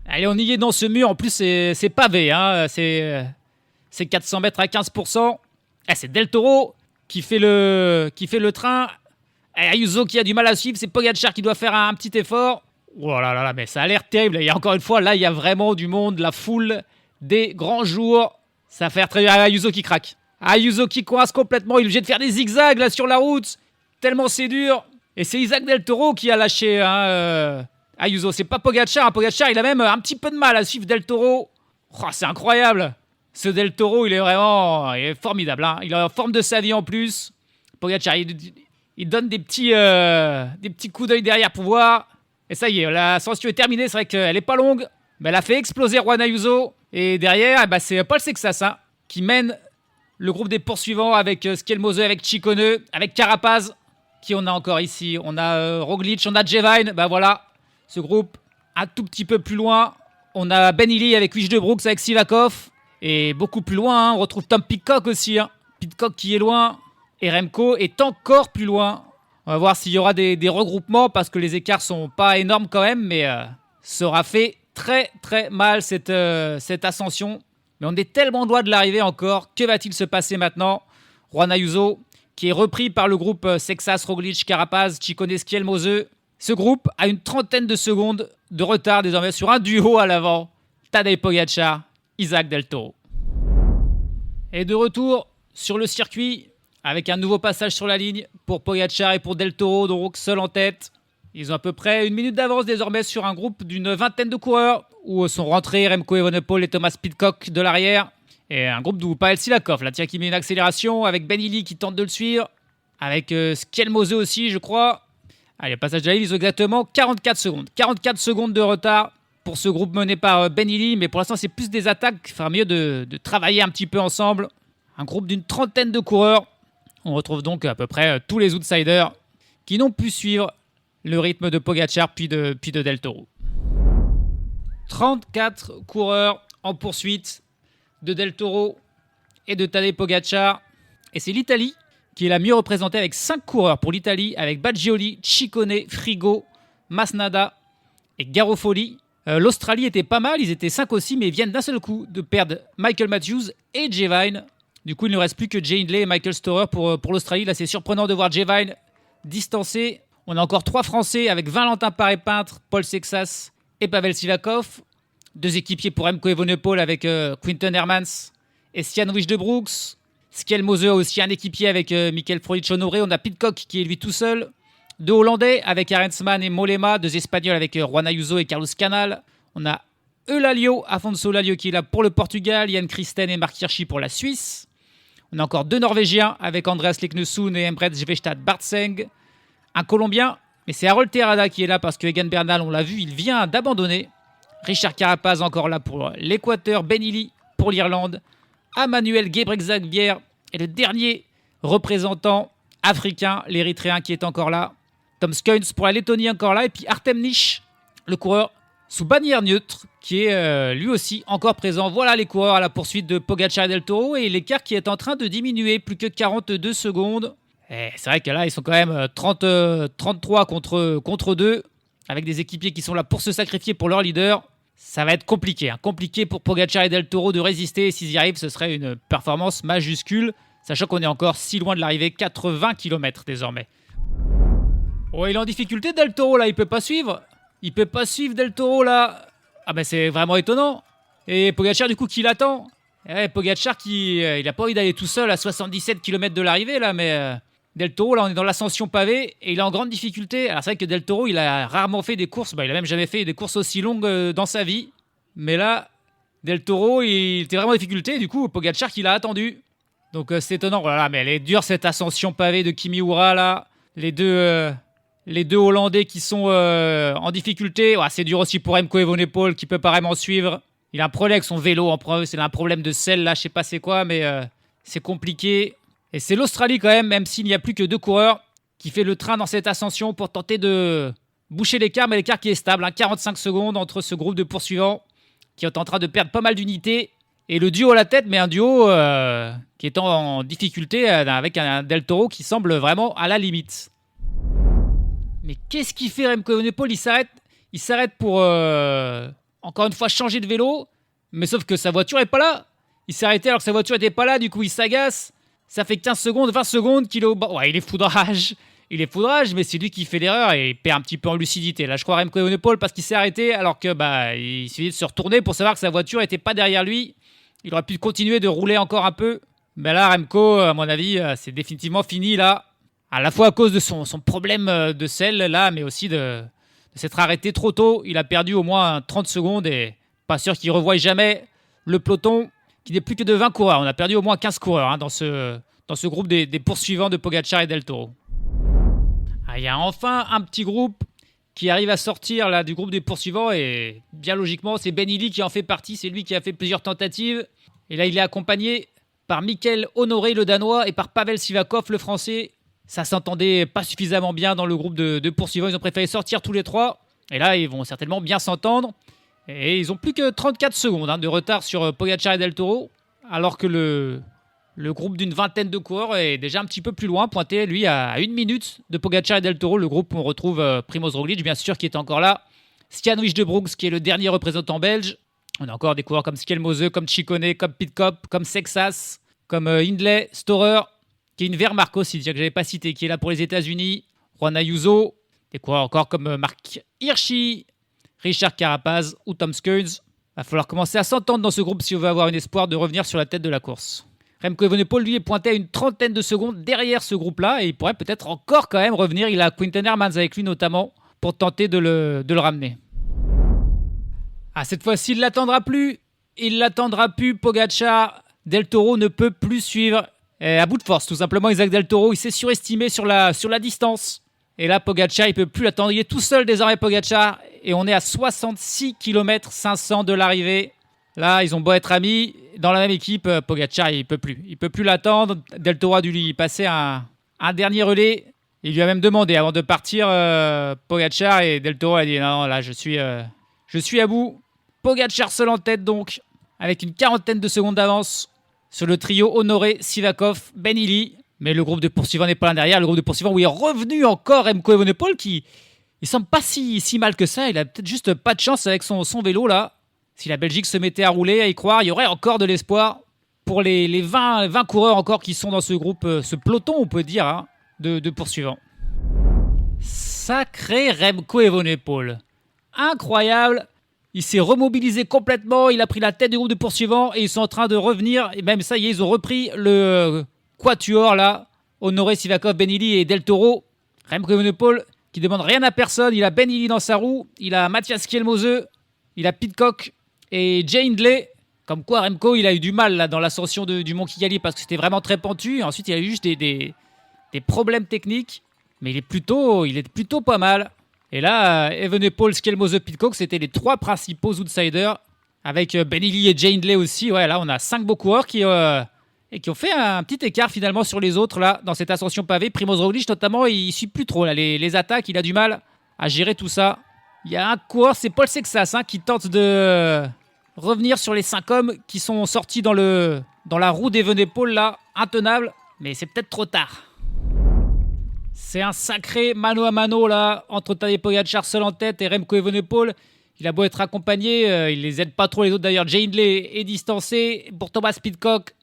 [SPEAKER 6] Allez, on y est dans ce mur. En plus, c'est pavé. C'est 400 mètres à 15%. C'est Del Toro qui fait le train. Ayuso qui a du mal à suivre. C'est Pogačar qui doit faire un petit effort. Oh là là, mais ça a l'air terrible. Et encore une fois, là, il y a vraiment du monde. La foule des grands jours. Ça va faire très bien. Ayuso qui craque. Ayuso qui coince complètement. Il est obligé de faire des zigzags là sur la route. Tellement c'est dur. Et c'est Isaac Del Toro qui a lâché Ayuso. C'est pas Pogačar. Pogačar, il a même un petit peu de mal à suivre Del Toro. Oh, c'est incroyable. Ce Del Toro, il est formidable. Il est en forme de sa vie en plus. Pogačar, il donne des petits coups d'œil derrière pour voir. Et ça y est, l'ascension est terminée. C'est vrai qu'elle est pas longue, mais elle a fait exploser Juan Ayuso. Et derrière, c'est Paul Sexas qui mène le groupe des poursuivants avec Skelmose, avec Ciccone, avec Carapaz. Qui on a encore ici? On a Roglic, on a Jevine. Voilà, ce groupe un tout petit peu plus loin. On a Ben Illy avec Wish de Brooks, avec Sivakov. Et beaucoup plus loin, on retrouve Tom Pidcock aussi. Pidcock qui est loin. Et Remco est encore plus loin. On va voir s'il y aura des regroupements parce que les écarts sont pas énormes quand même, mais ça aura fait très très mal cette ascension. Mais on est tellement loin de l'arrivée encore. Que va-t-il se passer maintenant? Juan Ayuso qui est repris par le groupe Sexas, Roglic, Carapaz, Ciccone, Skelmose. Ce groupe a une trentaine de secondes de retard désormais sur un duo à l'avant. Tadej Pogačar, Isaac Del Toro. Et de retour sur le circuit avec un nouveau passage sur la ligne pour Pogačar et pour Del Toro, donc seul en tête. Ils ont à peu près une minute d'avance désormais sur un groupe d'une vingtaine de coureurs où sont rentrés Remco Evenepoel et Thomas Pidcock de l'arrière. Et un groupe d'où Pavel Sivakov, là, qui met une accélération avec Ben Illy qui tente de le suivre. Avec Skelmose aussi, je crois. Allez, passage de la ligne, ils ont exactement 44 secondes. 44 secondes de retard pour ce groupe mené par Ben Illy. Mais pour l'instant, c'est plus des attaques. Il faudra mieux de travailler un petit peu ensemble. Un groupe d'une trentaine de coureurs. On retrouve donc à peu près tous les outsiders qui n'ont pu suivre le rythme de Pogačar puis de Del Toro. 34 coureurs en poursuite de Del Toro et de Tadej Pogačar. Et c'est l'Italie qui est la mieux représentée avec 5 coureurs pour l'Italie, avec Baggioli, Ciccone, Frigo, Masnada et Garofoli. L'Australie était pas mal, ils étaient 5 aussi, mais ils viennent d'un seul coup de perdre Michael Matthews et Jevine. Du coup, il ne reste plus que Jay Hindley et Michael Storer pour l'Australie. Là, c'est surprenant de voir Jevine distancé. On a encore 3 Français avec Valentin Paré-Peintre, Paul Sexas et Pavel Sivakov. 2 équipiers pour Remco Evenepoel avec Quinten Hermans et Stian Wijk-de-Broeks. Skelmose a aussi un équipier avec Mikel Frolich-Honoré. On a Pidcock qui est lui tout seul. 2 Hollandais avec Arendsman et Mollema. 2 Espagnols avec Juan Ayuso et Carlos Canal. On a Eulalio, Afonso Eulalio qui est là pour le Portugal. Jan Christen et Mark Hirschi pour la Suisse. On a encore 2 Norvégiens avec Andreas Leknesund et Embret Svestad Bartseng. Un Colombien, mais c'est Harold Terrada qui est là parce que Egan Bernal, on l'a vu, il vient d'abandonner. Richard Carapaz encore là pour l'Équateur. Ben Illy pour l'Irlande. Emmanuel Gebrselassie est le dernier représentant africain, l'Érythréen qui est encore là. Tom Skujns pour la Lettonie encore là. Et puis Artem Nish, le coureur sous bannière neutre, qui est lui aussi encore présent. Voilà les coureurs à la poursuite de Pogačar et Del Toro. Et l'écart qui est en train de diminuer, plus que 42 secondes. Et c'est vrai que là, ils sont quand même 33 contre 2, avec des équipiers qui sont là pour se sacrifier pour leur leader. Ça va être compliqué, compliqué pour Pogačar et Del Toro de résister. S'ils y arrivent, ce serait une performance majuscule, sachant qu'on est encore si loin de l'arrivée, 80 km désormais. Oh, il est en difficulté Del Toro là, il peut pas suivre. Il peut pas suivre Del Toro là. Ah ben c'est vraiment étonnant. Et Pogačar du coup qui l'attend. Pogačar qui il a pas envie d'aller tout seul à 77 km de l'arrivée là, mais Del Toro là on est dans l'ascension pavée et il est en grande difficulté. Alors c'est vrai que Del Toro il a rarement fait des courses, il a même jamais fait des courses aussi longues dans sa vie. Mais là Del Toro il était vraiment en difficulté, du coup Pogačar qui l'a attendu. Donc c'est étonnant, voilà, mais elle est dure cette ascension pavée de Kimiura là. Les deux Hollandais qui sont en difficulté. Ouais, c'est dur aussi pour Remco Evenepoel qui peut pas vraiment suivre. Il a un problème avec son vélo en preuve. C'est un problème de selle là, je sais pas c'est quoi, mais c'est compliqué. Et c'est l'Australie quand même s'il n'y a plus que 2 coureurs, qui fait le train dans cette ascension pour tenter de boucher l'écart, mais l'écart qui est stable. 45 secondes entre ce groupe de poursuivants qui est en train de perdre pas mal d'unités. Et le duo à la tête, mais un duo qui est en difficulté avec un Del Toro qui semble vraiment à la limite. Mais qu'est-ce qu'il fait Remco Evenepoel ? Il s'arrête pour, encore une fois, changer de vélo. Mais sauf que sa voiture n'est pas là. Il s'est arrêté alors que sa voiture n'était pas là. Du coup, il s'agace. Ça fait 15 secondes, 20 secondes qu'il est au bas. Ouais, il est foudrage. Mais c'est lui qui fait l'erreur et il perd un petit peu en lucidité. Là, je crois Remco Evenepoel parce qu'il s'est arrêté alors que il suffit de se retourner pour savoir que sa voiture n'était pas derrière lui. Il aurait pu continuer de rouler encore un peu. Mais là, Remco, à mon avis, c'est définitivement fini là. À la fois à cause de son problème de selle là, mais aussi de s'être arrêté trop tôt. Il a perdu au moins 30 secondes et pas sûr qu'il revoie jamais le peloton qui n'est plus que de 20 coureurs. On a perdu au moins 15 coureurs dans ce groupe des poursuivants de Pogačar et Del Toro. Il y a enfin un petit groupe qui arrive à sortir là, du groupe des poursuivants et bien logiquement, c'est Ben Illy qui en fait partie. C'est lui qui a fait plusieurs tentatives. Et là, il est accompagné par Mikel Honoré, le Danois, et par Pavel Sivakov, le Français. Ça s'entendait pas suffisamment bien dans le groupe de poursuivants. Ils ont préféré sortir tous les 3. Et là, ils vont certainement bien s'entendre. Et ils ont plus que 34 secondes de retard sur Pogačar et Del Toro. Alors que le groupe d'une vingtaine de coureurs est déjà un petit peu plus loin, pointé lui à 1 minute de Pogačar et Del Toro. Le groupe où on retrouve Primož Roglič, bien sûr, qui est encore là. Stian Wijk-de-Broeks, qui est le dernier représentant belge. On a encore des coureurs comme Skelmose, comme Ciccone, comme Pidcock, comme Sexas, comme Hindley, Storer, qui est une Wehrmacht aussi, que j'avais pas cité, qui est là pour les États-Unis. Juan Ayuso, des coureurs encore comme Mark Hirschi, Richard Carapaz ou Tom Skujns. Va falloir commencer à s'entendre dans ce groupe si on veut avoir un espoir de revenir sur la tête de la course. Remco Evenepoel, lui, est pointé à une trentaine de secondes derrière ce groupe-là et il pourrait peut-être encore quand même revenir. Il a Quinten Hermans avec lui notamment pour tenter de le ramener. Cette fois-ci, il ne l'attendra plus. Il l'attendra plus. Pogačar, Del Toro ne peut plus suivre. À bout de force, tout simplement. Isaac Del Toro, il s'est surestimé sur la distance. Et là, Pogačar, il peut plus l'attendre. Il est tout seul désormais, Pogačar. Et on est à 66 km 500 de l'arrivée. Là, ils ont beau être amis. Dans la même équipe, Pogačar, il peut plus. Il peut plus l'attendre. Del Toro a dû lui passer un dernier relais. Il lui a même demandé avant de partir, Pogačar. Et Del Toro a dit non, là, je suis à bout. Pogačar seul en tête donc, avec une quarantaine de secondes d'avance sur le trio Honoré, Sivakov, Ben Illy. Mais le groupe de poursuivants n'est pas là derrière. Le groupe de poursuivants où il est revenu encore Remco Evenepoel qui il semble pas si mal que ça. Il a peut-être juste pas de chance avec son vélo là. Si la Belgique se mettait à rouler, à y croire, il y aurait encore de l'espoir pour les 20 coureurs encore qui sont dans ce groupe, ce peloton on peut dire, de poursuivants. Sacré Remco Evenepoel. Incroyable. Il s'est remobilisé complètement, il a pris la tête du groupe de poursuivants et ils sont en train de revenir. Et même ça y est, ils ont repris le quatuor là. Honoré Sivakov, Benili et Del Toro. Remco Evenepoel qui demande rien à personne. Il a Benili dans sa roue, il a Mathias Kielmose, il a Pidcock et Jay Hindley. Comme quoi Remco il a eu du mal là, dans l'ascension du Mont Kigali parce que c'était vraiment très pentu. Et ensuite il a eu juste des problèmes techniques. Mais il est plutôt pas mal. Et là, Evenepoel, Kielmose, Pidcock, c'était les 3 principaux outsiders. Avec Benili et Jay Hindley aussi. Ouais, là on a 5 beaux coureurs qui ont fait un petit écart finalement sur les autres là dans cette ascension pavée. Primoz Roglic notamment, il suit plus trop là, les attaques, il a du mal à gérer tout ça. Il y a un coureur, c'est Paul Sexas qui tente de revenir sur les 5 hommes qui sont sortis dans la roue d'Evenepoel là, intenable, mais c'est peut-être trop tard. C'est un sacré mano à mano là entre Tadej Pogačar seul en tête et Remco Evenepoel. Il a beau être accompagné, il les aide pas trop les autres d'ailleurs. Jay Hindley est distancé pour Thomas Pidcock.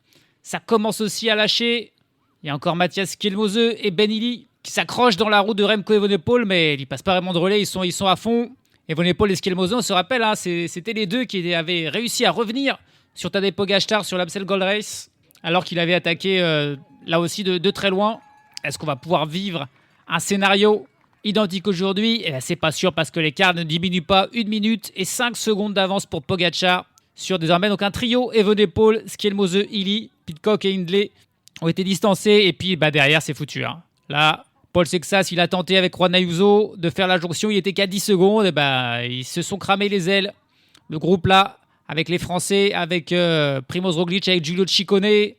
[SPEAKER 6] Ça commence aussi à lâcher. Il y a encore Mathias Kielmose et Benili qui s'accrochent dans la roue de Remco Evenepoel, mais ils passent pas vraiment de relais, ils sont à fond. Evenepoel et Kielmose, on se rappelle, c'était les deux qui avaient réussi à revenir sur Tadej Pogačar sur l'Amstel Gold Race, alors qu'il avait attaqué là aussi de très loin. Est-ce qu'on va pouvoir vivre un scénario identique aujourd'hui? C'est pas sûr parce que l'écart ne diminue pas. 1 minute et 5 secondes d'avance pour Pogačar sur désormais donc un trio. Evenepoel, Kielmose, Illy, Pidcock et Hindley ont été distancés et puis derrière c'est foutu. Là, Paul Sexas, il a tenté avec Juan Ayuso de faire la jonction, il était qu'à 10 secondes, ils se sont cramés les ailes. Le groupe là, avec les Français, avec Primoz Roglic, avec Giulio Ciccone,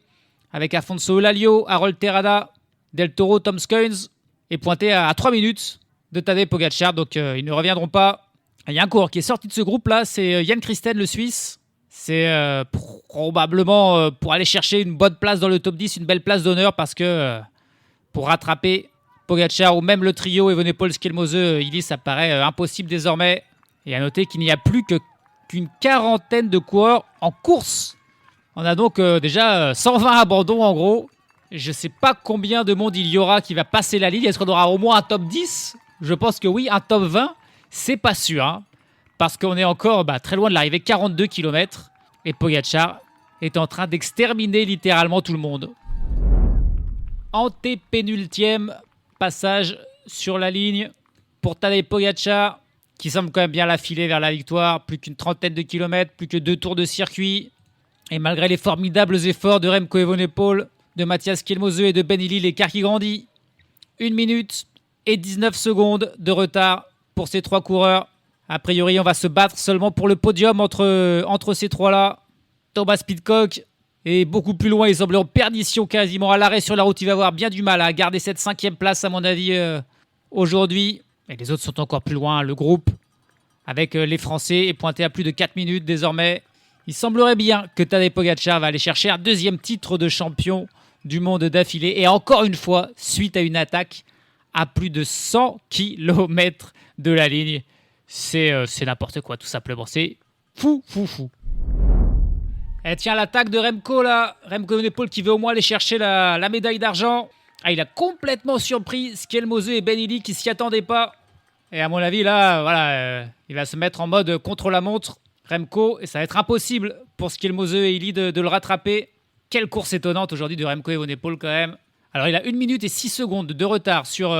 [SPEAKER 6] avec Afonso Eulalio, Harold Terrada, Del Toro, Tom Skujns, est pointé à 3 minutes de Tadej Pogačar, donc ils ne reviendront pas. Il y a un coureur qui est sorti de ce groupe là, c'est Jan Christen, le Suisse. C'est probablement pour aller chercher une bonne place dans le top 10, une belle place d'honneur, parce que pour rattraper Pogačar ou même le trio Evenepoel, Kielmose, Illy, ça paraît impossible désormais. Et à noter qu'il n'y a plus qu'une quarantaine de coureurs en course. On a donc déjà 120 abandons en gros. Je ne sais pas combien de monde il y aura qui va passer la ligne. Est-ce qu'on aura au moins un top 10 ? Je pense que oui, un top 20, c'est pas sûr. Parce qu'on est encore très loin de l'arrivée, 42 km. Et Pogačar est en train d'exterminer littéralement tout le monde. Antépénultième passage sur la ligne pour Tadej Pogačar, qui semble quand même bien l'affiler vers la victoire. Plus qu'une trentaine de kilomètres, plus que 2 tours de circuit. Et malgré les formidables efforts de Remco Evenepoel, de Mathias Kielmose et de Benili, l'écart qui grandit. 1 minute et 19 secondes de retard pour ces 3 coureurs. A priori, on va se battre seulement pour le podium entre ces 3-là. Thomas Pidcock est beaucoup plus loin. Il semble en perdition quasiment à l'arrêt sur la route. Il va avoir bien du mal à garder cette 5e place, à mon avis, aujourd'hui. Et les autres sont encore plus loin. Le groupe, avec les Français, est pointé à plus de 4 minutes désormais. Il semblerait bien que Tadej Pogačar va aller chercher un 2e titre de champion du monde d'affilée. Et encore une fois, suite à une attaque à plus de 100 km de la ligne. C'est n'importe quoi, tout simplement. C'est fou. Et tiens, l'attaque de Remco, là. Remco Evenepoel qui veut au moins aller chercher la médaille d'argent. Il a complètement surpris Kielmose et Benili qui s'y attendaient pas. Et à mon avis, là, il va se mettre en mode contre-la-montre, Remco. Et ça va être impossible pour Kielmose et Illy de le rattraper. Quelle course étonnante aujourd'hui de Remco Evenepoel quand même. Alors, il a 1 minute et 6 secondes de retard sur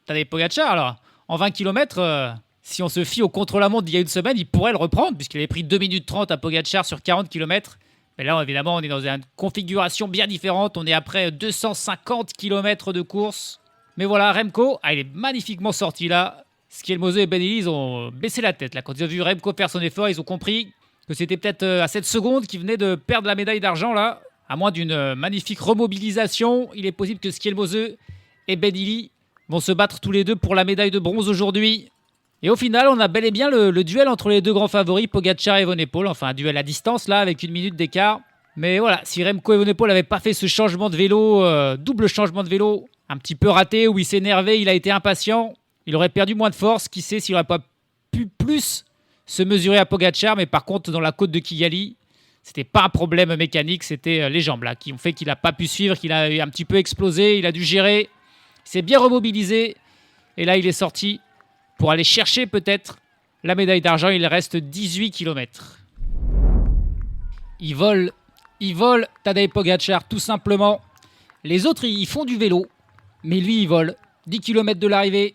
[SPEAKER 6] Tadej Pogačar. Alors, en 20 km... si on se fie au contre-la-montre d'il y a une semaine, il pourrait le reprendre, puisqu'il avait pris 2 minutes 30 à Pogačar sur 40 km. Mais là, évidemment, on est dans une configuration bien différente. On est après 250 km de course. Mais voilà, Remco, il est magnifiquement sorti là. Kielmose et Benili, ils ont baissé la tête. Là. Quand ils ont vu Remco faire son effort, ils ont compris que c'était peut-être à 7 secondes qu'il venait de perdre la médaille d'argent. Là. À moins d'une magnifique remobilisation, il est possible que Kielmose et Benili vont se battre tous les deux pour la médaille de bronze aujourd'hui. Et au final, on a bel et bien le duel entre les deux grands favoris, Pogačar et Evenepoel. Enfin, un duel à distance, là, avec 1 minute d'écart. Mais voilà, si Remco Evenepoel n'avait pas fait ce changement de vélo, double changement de vélo, un petit peu raté, où il s'est énervé, il a été impatient, il aurait perdu moins de force. Qui sait s'il n'aurait pas pu plus se mesurer à Pogačar. Mais par contre, dans la côte de Kigali, c'était pas un problème mécanique, c'était les jambes, là, qui ont fait qu'il n'a pas pu suivre, qu'il a un petit peu explosé, il a dû gérer. Il s'est bien remobilisé. Et là, il est sorti pour aller chercher peut-être la médaille d'argent. Il reste 18 km. Il vole, Tadej Pogačar, tout simplement. Les autres, ils font du vélo, mais lui, il vole. 10 km de l'arrivée,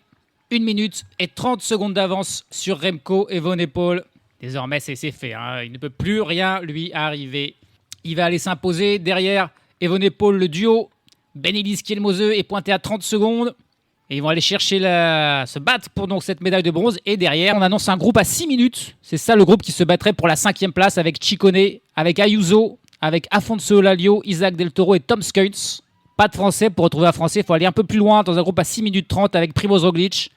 [SPEAKER 6] 1 minute et 30 secondes d'avance sur Remco Evenepoel. Désormais, c'est fait. Il ne peut plus rien lui arriver. Il va aller s'imposer derrière Evenepoel, le duo. Benelli Skelmose est pointé à 30 secondes. Et ils vont aller chercher se battre pour donc cette médaille de bronze. Et derrière, on annonce un groupe à 6 minutes. C'est ça le groupe qui se battrait pour la 5e place avec Ciccone, avec Ayuso, avec Afonso Lalio, Isaac Del Toro et Tom Skuntz. Pas de Français. Pour retrouver un Français, il faut aller un peu plus loin dans un groupe à 6 minutes 30 avec Primoz Roglic,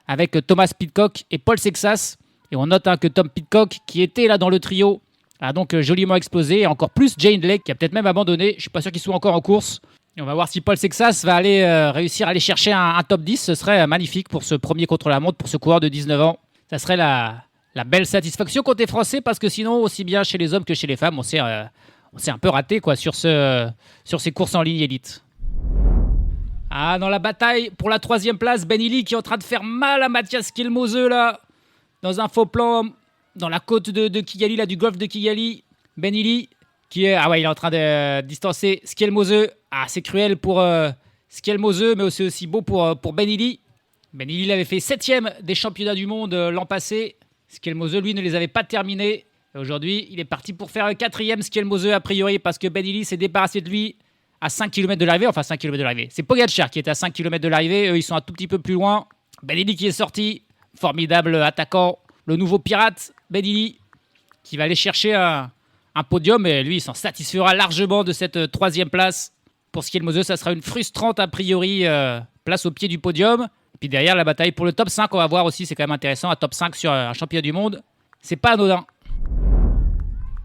[SPEAKER 6] avec Thomas Pidcock et Paul Sexas. Et on note que Tom Pidcock, qui était là dans le trio, a donc joliment explosé. Et encore plus Jane Lake, qui a peut-être même abandonné. Je ne suis pas sûr qu'il soit encore en course. Et on va voir si Paul Sexas va aller réussir à aller chercher un top 10. Ce serait magnifique pour ce premier contre-la-montre, pour ce coureur de 19 ans. Ça serait la belle satisfaction côté français, parce que sinon, aussi bien chez les hommes que chez les femmes, on s'est un peu raté sur ces courses en ligne élite. Dans la bataille pour la 3e place, Benelli qui est en train de faire mal à Mathias Skelmose là, dans un faux plan dans la côte de Kigali, là, du golfe de Kigali. Benelli qui est, il est en train de distancer Skelmose. C'est cruel pour Skelmose, mais c'est aussi beau pour Benelli. Benelli il avait fait 7e des championnats du monde l'an passé. Skelmose, lui, ne les avait pas terminés. Et aujourd'hui, il est parti pour faire 4e Skelmose a priori, parce que Benelli s'est débarrassé de lui à 5 km de l'arrivée. Enfin, 5 km de l'arrivée. C'est Pogačar qui était à 5 km de l'arrivée. Eux, ils sont un tout petit peu plus loin. Benelli qui est sorti. Formidable attaquant. Le nouveau pirate, Benelli, qui va aller chercher un podium. Et lui, il s'en satisfera largement de cette 3e place. Pour Skelmose, ça sera une frustrante, a priori, place au pied du podium. Et puis derrière, la bataille pour le top 5, on va voir aussi, c'est quand même intéressant. Un top 5 sur un championnat du monde, c'est pas anodin.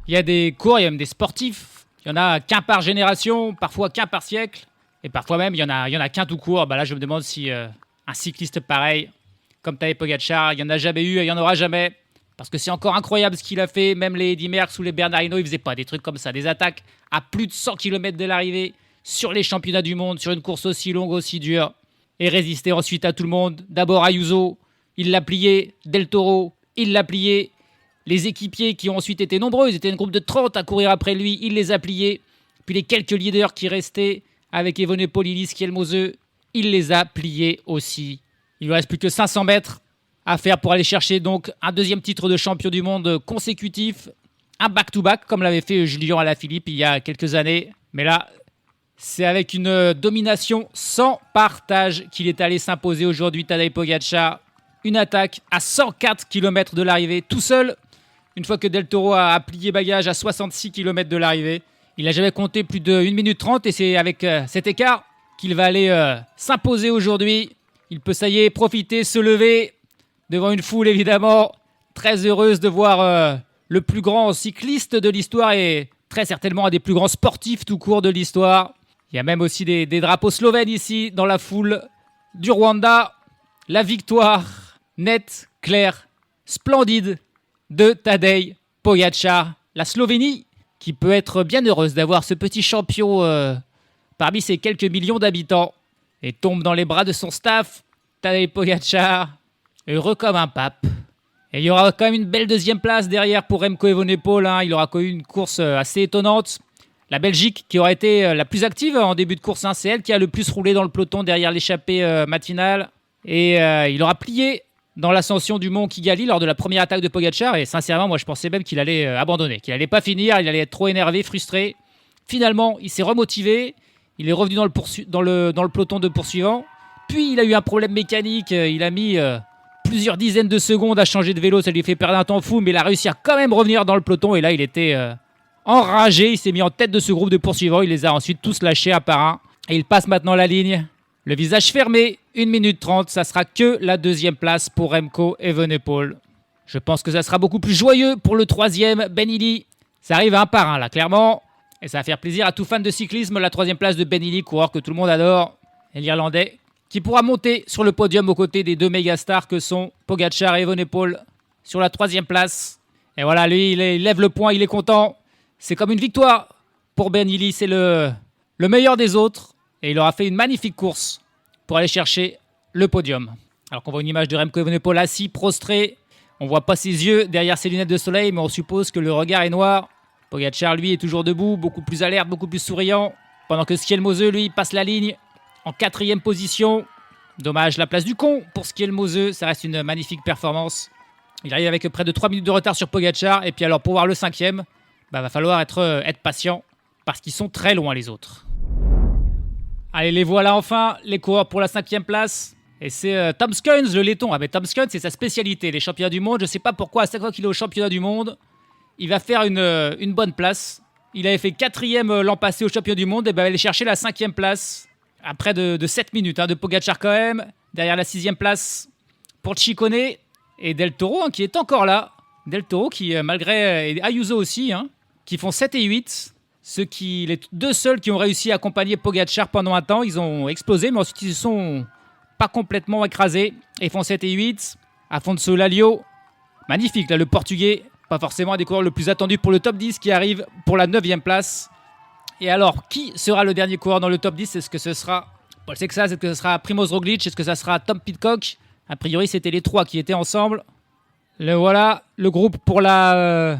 [SPEAKER 6] Il y a des coureurs, il y a même des sportifs. Il y en a qu'un par génération, parfois qu'un par siècle. Et parfois même, il y en a qu'un tout court. Là, je me demande si un cycliste pareil, comme Tadej Pogačar, il n'y en a jamais eu et il n'y en aura jamais. Parce que c'est encore incroyable ce qu'il a fait. Même les Eddy Merckx ou les Bernard Hinault, ils ne faisaient pas des trucs comme ça. Des attaques à plus de 100 km de l'arrivée sur les championnats du monde, sur une course aussi longue, aussi dure. Et résister ensuite à tout le monde. D'abord Ayuso, il l'a plié. Del Toro, il l'a plié. Les équipiers qui ont ensuite été nombreux, ils étaient un groupe de 30 à courir après lui, il les a pliés. Puis les quelques leaders qui restaient avec Evenepoel, Illis, Skelmose, il les a pliés aussi. Il ne lui reste plus que 500 mètres à faire pour aller chercher donc un 2e titre de champion du monde consécutif. Un back-to-back comme l'avait fait Julien Alaphilippe il y a quelques années. Mais là, c'est avec une domination sans partage qu'il est allé s'imposer aujourd'hui Tadej Pogačar. Une attaque à 104 km de l'arrivée, tout seul. Une fois que Del Toro a plié bagage à 66 km de l'arrivée, il n'a jamais compté plus de 1 minute 30 et c'est avec cet écart qu'il va aller s'imposer aujourd'hui. Il peut, ça y est, profiter, se lever devant une foule évidemment très heureuse de voir le plus grand cycliste de l'histoire et très certainement un des plus grands sportifs tout court de l'histoire. Il y a même aussi des drapeaux slovènes ici dans la foule du Rwanda. La victoire nette, claire, splendide de Tadej Pogačar. La Slovénie qui peut être bien heureuse d'avoir ce petit champion parmi ses quelques millions d'habitants et tombe dans les bras de son staff. Tadej Pogačar, heureux comme un pape. Et il y aura quand même une belle 2e place derrière pour Remco Evenepoel. Il aura connu une course assez étonnante. La Belgique qui aura été la plus active en début de course, c'est elle qui a le plus roulé dans le peloton derrière l'échappée matinale. Et il aura plié dans l'ascension du mont Kigali lors de la première attaque de Pogačar. Et sincèrement, moi je pensais même qu'il allait abandonner, qu'il allait pas finir, il allait être trop énervé, frustré. Finalement, il s'est remotivé, il est revenu dans le peloton de poursuivants. Puis il a eu un problème mécanique, il a mis plusieurs dizaines de secondes à changer de vélo, ça lui fait perdre un temps fou, mais il a réussi à quand même revenir dans le peloton. Et là, il était enragé, il s'est mis en tête de ce groupe de poursuivants, il les a ensuite tous lâchés un par un. Et il passe maintenant la ligne. Le visage fermé, 1 minute 30, ça sera que la 2e place pour Remco Evenepoel. Je pense que ça sera beaucoup plus joyeux pour le 3e, Benelli. Ça arrive un par un là, clairement. Et ça va faire plaisir à tout fan de cyclisme, la 3e place de Benelli, coureur que tout le monde adore. Et l'Irlandais, qui pourra monter sur le podium aux côtés des 2 mégastars que sont Pogačar et Evenepoel sur la 3e place. Et voilà, lui, il lève le poing, il est content. C'est comme une victoire pour Benelli, c'est le meilleur des autres. Et il aura fait une magnifique course pour aller chercher le podium. Alors qu'on voit une image de Remco Evenepoel assis, prostré. On voit pas ses yeux derrière ses lunettes de soleil, mais on suppose que le regard est noir. Pogačar, lui, est toujours debout, beaucoup plus alerte, beaucoup plus souriant. Pendant que Schielmose, lui, passe la ligne en 4e position. Dommage, la place du con pour Schielmose. Ça reste une magnifique performance. Il arrive avec près de 3 minutes de retard sur Pogačar. Et puis alors, pour voir le 5e, va falloir être patient parce qu'ils sont très loin, les autres. Allez, les voilà enfin, les coureurs pour la 5e place. Et c'est Tom Skuns, le laiton. Ah mais Tom Skuns, c'est sa spécialité, les championnats du monde. Je sais pas pourquoi, à chaque fois qu'il est au championnat du monde, il va faire une bonne place. Il avait fait 4e l'an passé au championnat du monde. Et il va aller chercher la 5e place. À près de 7 minutes de Pogačar quand même. Derrière la 6e place pour Ciccone. Et Del Toro qui est encore là. Del Toro qui, malgré et Ayuso aussi, qui font 7 et 8. Les deux seuls qui ont réussi à accompagner Pogačar pendant un temps. Ils ont explosé, mais ensuite ils se sont pas complètement écrasés. Et font 7 et 8. Afonso Lalio, magnifique là, le portugais. Pas forcément un des coureurs le plus attendu pour le top 10 qui arrive pour la 9e place. Et alors, qui sera le dernier coureur dans le top 10 ? Est-ce que ce sera Paul Sexas ? Est-ce que ce sera Primož Roglič ? Est-ce que ça sera Tom Pidcock ? A priori, c'était les 3 qui étaient ensemble. Voilà, le groupe pour la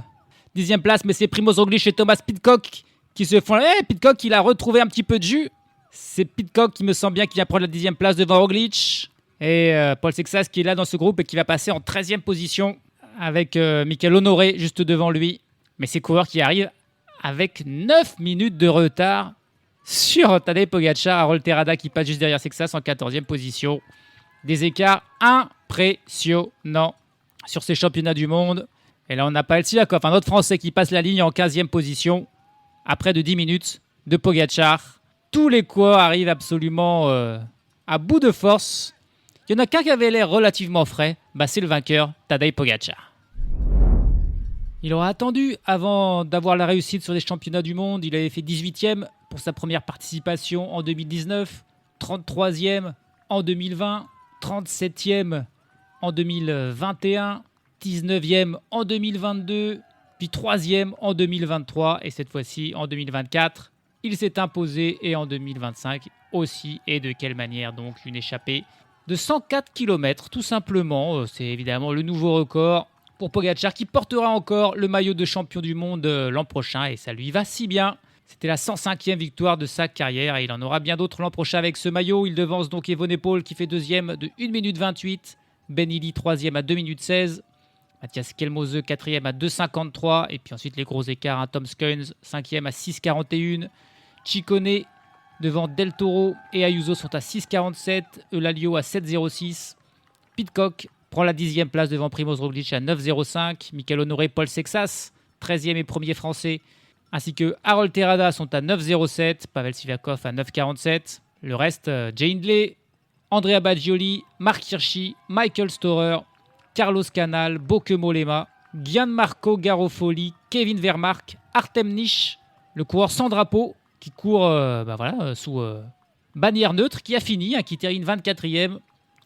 [SPEAKER 6] 10e place, mais c'est Primož Roglič et Thomas Pidcock qui se font... Pidcock, il a retrouvé un petit peu de jus. C'est Pidcock qui me semble bien qui vient prendre la 10e place devant Roglič. Et Paul Sexas qui est là dans ce groupe et qui va passer en 13e position avec Mikel Honoré juste devant lui. Mais ces coureurs qui arrivent avec 9 minutes de retard sur Tadej Pogačar, Harold Terrada qui passe juste derrière Sexas en 14e position. Des écarts impressionnants sur ces championnats du monde. Et là, on n'a pas Elsiakov, un autre Français qui passe la ligne en 15e position après de 10 minutes de Pogačar. Tous les coureurs arrivent absolument à bout de force. Il n'y en a qu'un qui avait l'air relativement frais. C'est le vainqueur, Tadej Pogačar. Il aura attendu avant d'avoir la réussite sur les championnats du monde. Il avait fait 18e pour sa première participation en 2019, 33e en 2020, 37e en 2021, 19e en 2022, puis 3e en 2023 et cette fois-ci en 2024. Il s'est imposé et en 2025 aussi. Et de quelle manière donc, une échappée de 104 km tout simplement. C'est évidemment le nouveau record pour Pogačar qui portera encore le maillot de champion du monde l'an prochain et ça lui va si bien. C'était la 105e victoire de sa carrière et il en aura bien d'autres l'an prochain avec ce maillot. Il devance donc Evenepoel qui fait 2e de 1 minute 28, Ben Illy 3e à 2 minutes 16, Matthias Schielmose 4e à 2,53 et puis ensuite les gros écarts, Tom Skuns 5e à 6,41, Ciccone devant Del Toro et Ayuso sont à 6,47, Elalio à 7,06, Pidcock prend la 10e place devant Primož Roglič à 9,05, Mikel Honoré, Paul Sexas 13e et premier français, ainsi que Harold Terrada sont à 9,07, Pavel Sivakov à 9,47. Le reste, Jay Hindley, Andrea Baggioli, Mark Hirschi, Michael Storer, Carlos Canal, Bauke Mollema, Gianmarco Garofoli, Kevin Vermaerke, Artem Nish, le coureur sans drapeau qui court sous bannière neutre, qui a fini, qui termine 24e.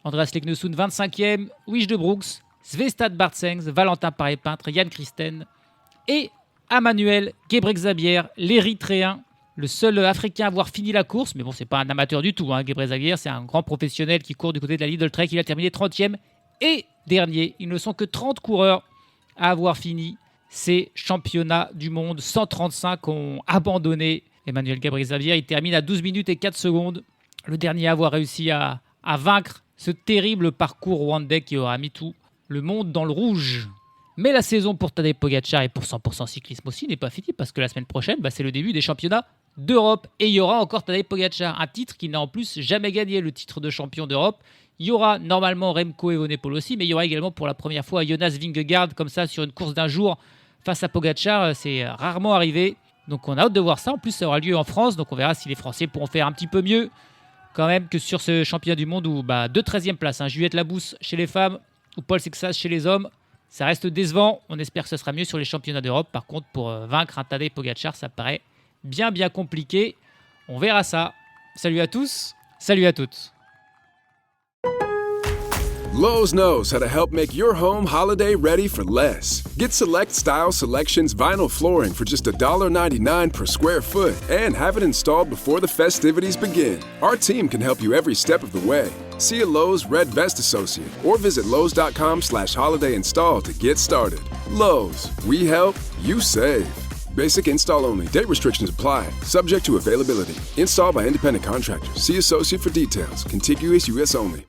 [SPEAKER 6] Andreas Leknesund 25e, Wish de Brooks, Svestad Bartsengs, Valentin Paré-Peintre, Jan Christen et Emmanuel Gebrexiabier, l'Érythréen, le seul Africain à avoir fini la course. Mais bon, c'est pas un amateur du tout. Gebrexiabier, c'est un grand professionnel qui court du côté de la Lidl Trek. Il a terminé 30e et dernier. Ils ne sont que 30 coureurs à avoir fini ces championnats du monde. 135 ont abandonné. Emmanuel Gebrexiabier, il termine à 12 minutes et 4 secondes. Le dernier à avoir réussi à vaincre ce terrible parcours rwandais qui aura mis tout le monde dans le rouge. Mais la saison pour Tadej Pogačar et pour 100% cyclisme aussi n'est pas finie parce que la semaine prochaine, c'est le début des championnats d'Europe. Et il y aura encore Tadej Pogačar, un titre qu'il n'a en plus jamais gagné, le titre de champion d'Europe. Il y aura normalement Remco Evenepoel aussi, mais il y aura également pour la première fois Jonas Vingegaard comme ça sur une course d'un jour face à Pogačar. C'est rarement arrivé. Donc on a hâte de voir ça. En plus, ça aura lieu en France. Donc on verra si les Français pourront faire un petit peu mieux quand même que sur ce championnat du monde où 2 13e places. Juliette Labousse chez les femmes ou Paul Sexas chez les hommes. Ça reste décevant. On espère que ce sera mieux sur les championnats d'Europe. Par contre, pour vaincre un Tadej Pogačar, ça paraît bien compliqué. On verra ça. Salut à tous. Salut à toutes.
[SPEAKER 11] Lowe's knows how to help make your home holiday ready for less. Get Select Style Selections vinyl flooring for just $1.99 per square foot and have it installed before the festivities begin. Our team can help you every step of the way. See a Lowe's Red Vest associate or visit Lowe's.com/holiday install to get started. Lowe's, we help, you save. Basic install only. Date restrictions apply. Subject to availability. Installed by independent contractors. See associate for details. Contiguous U.S. only.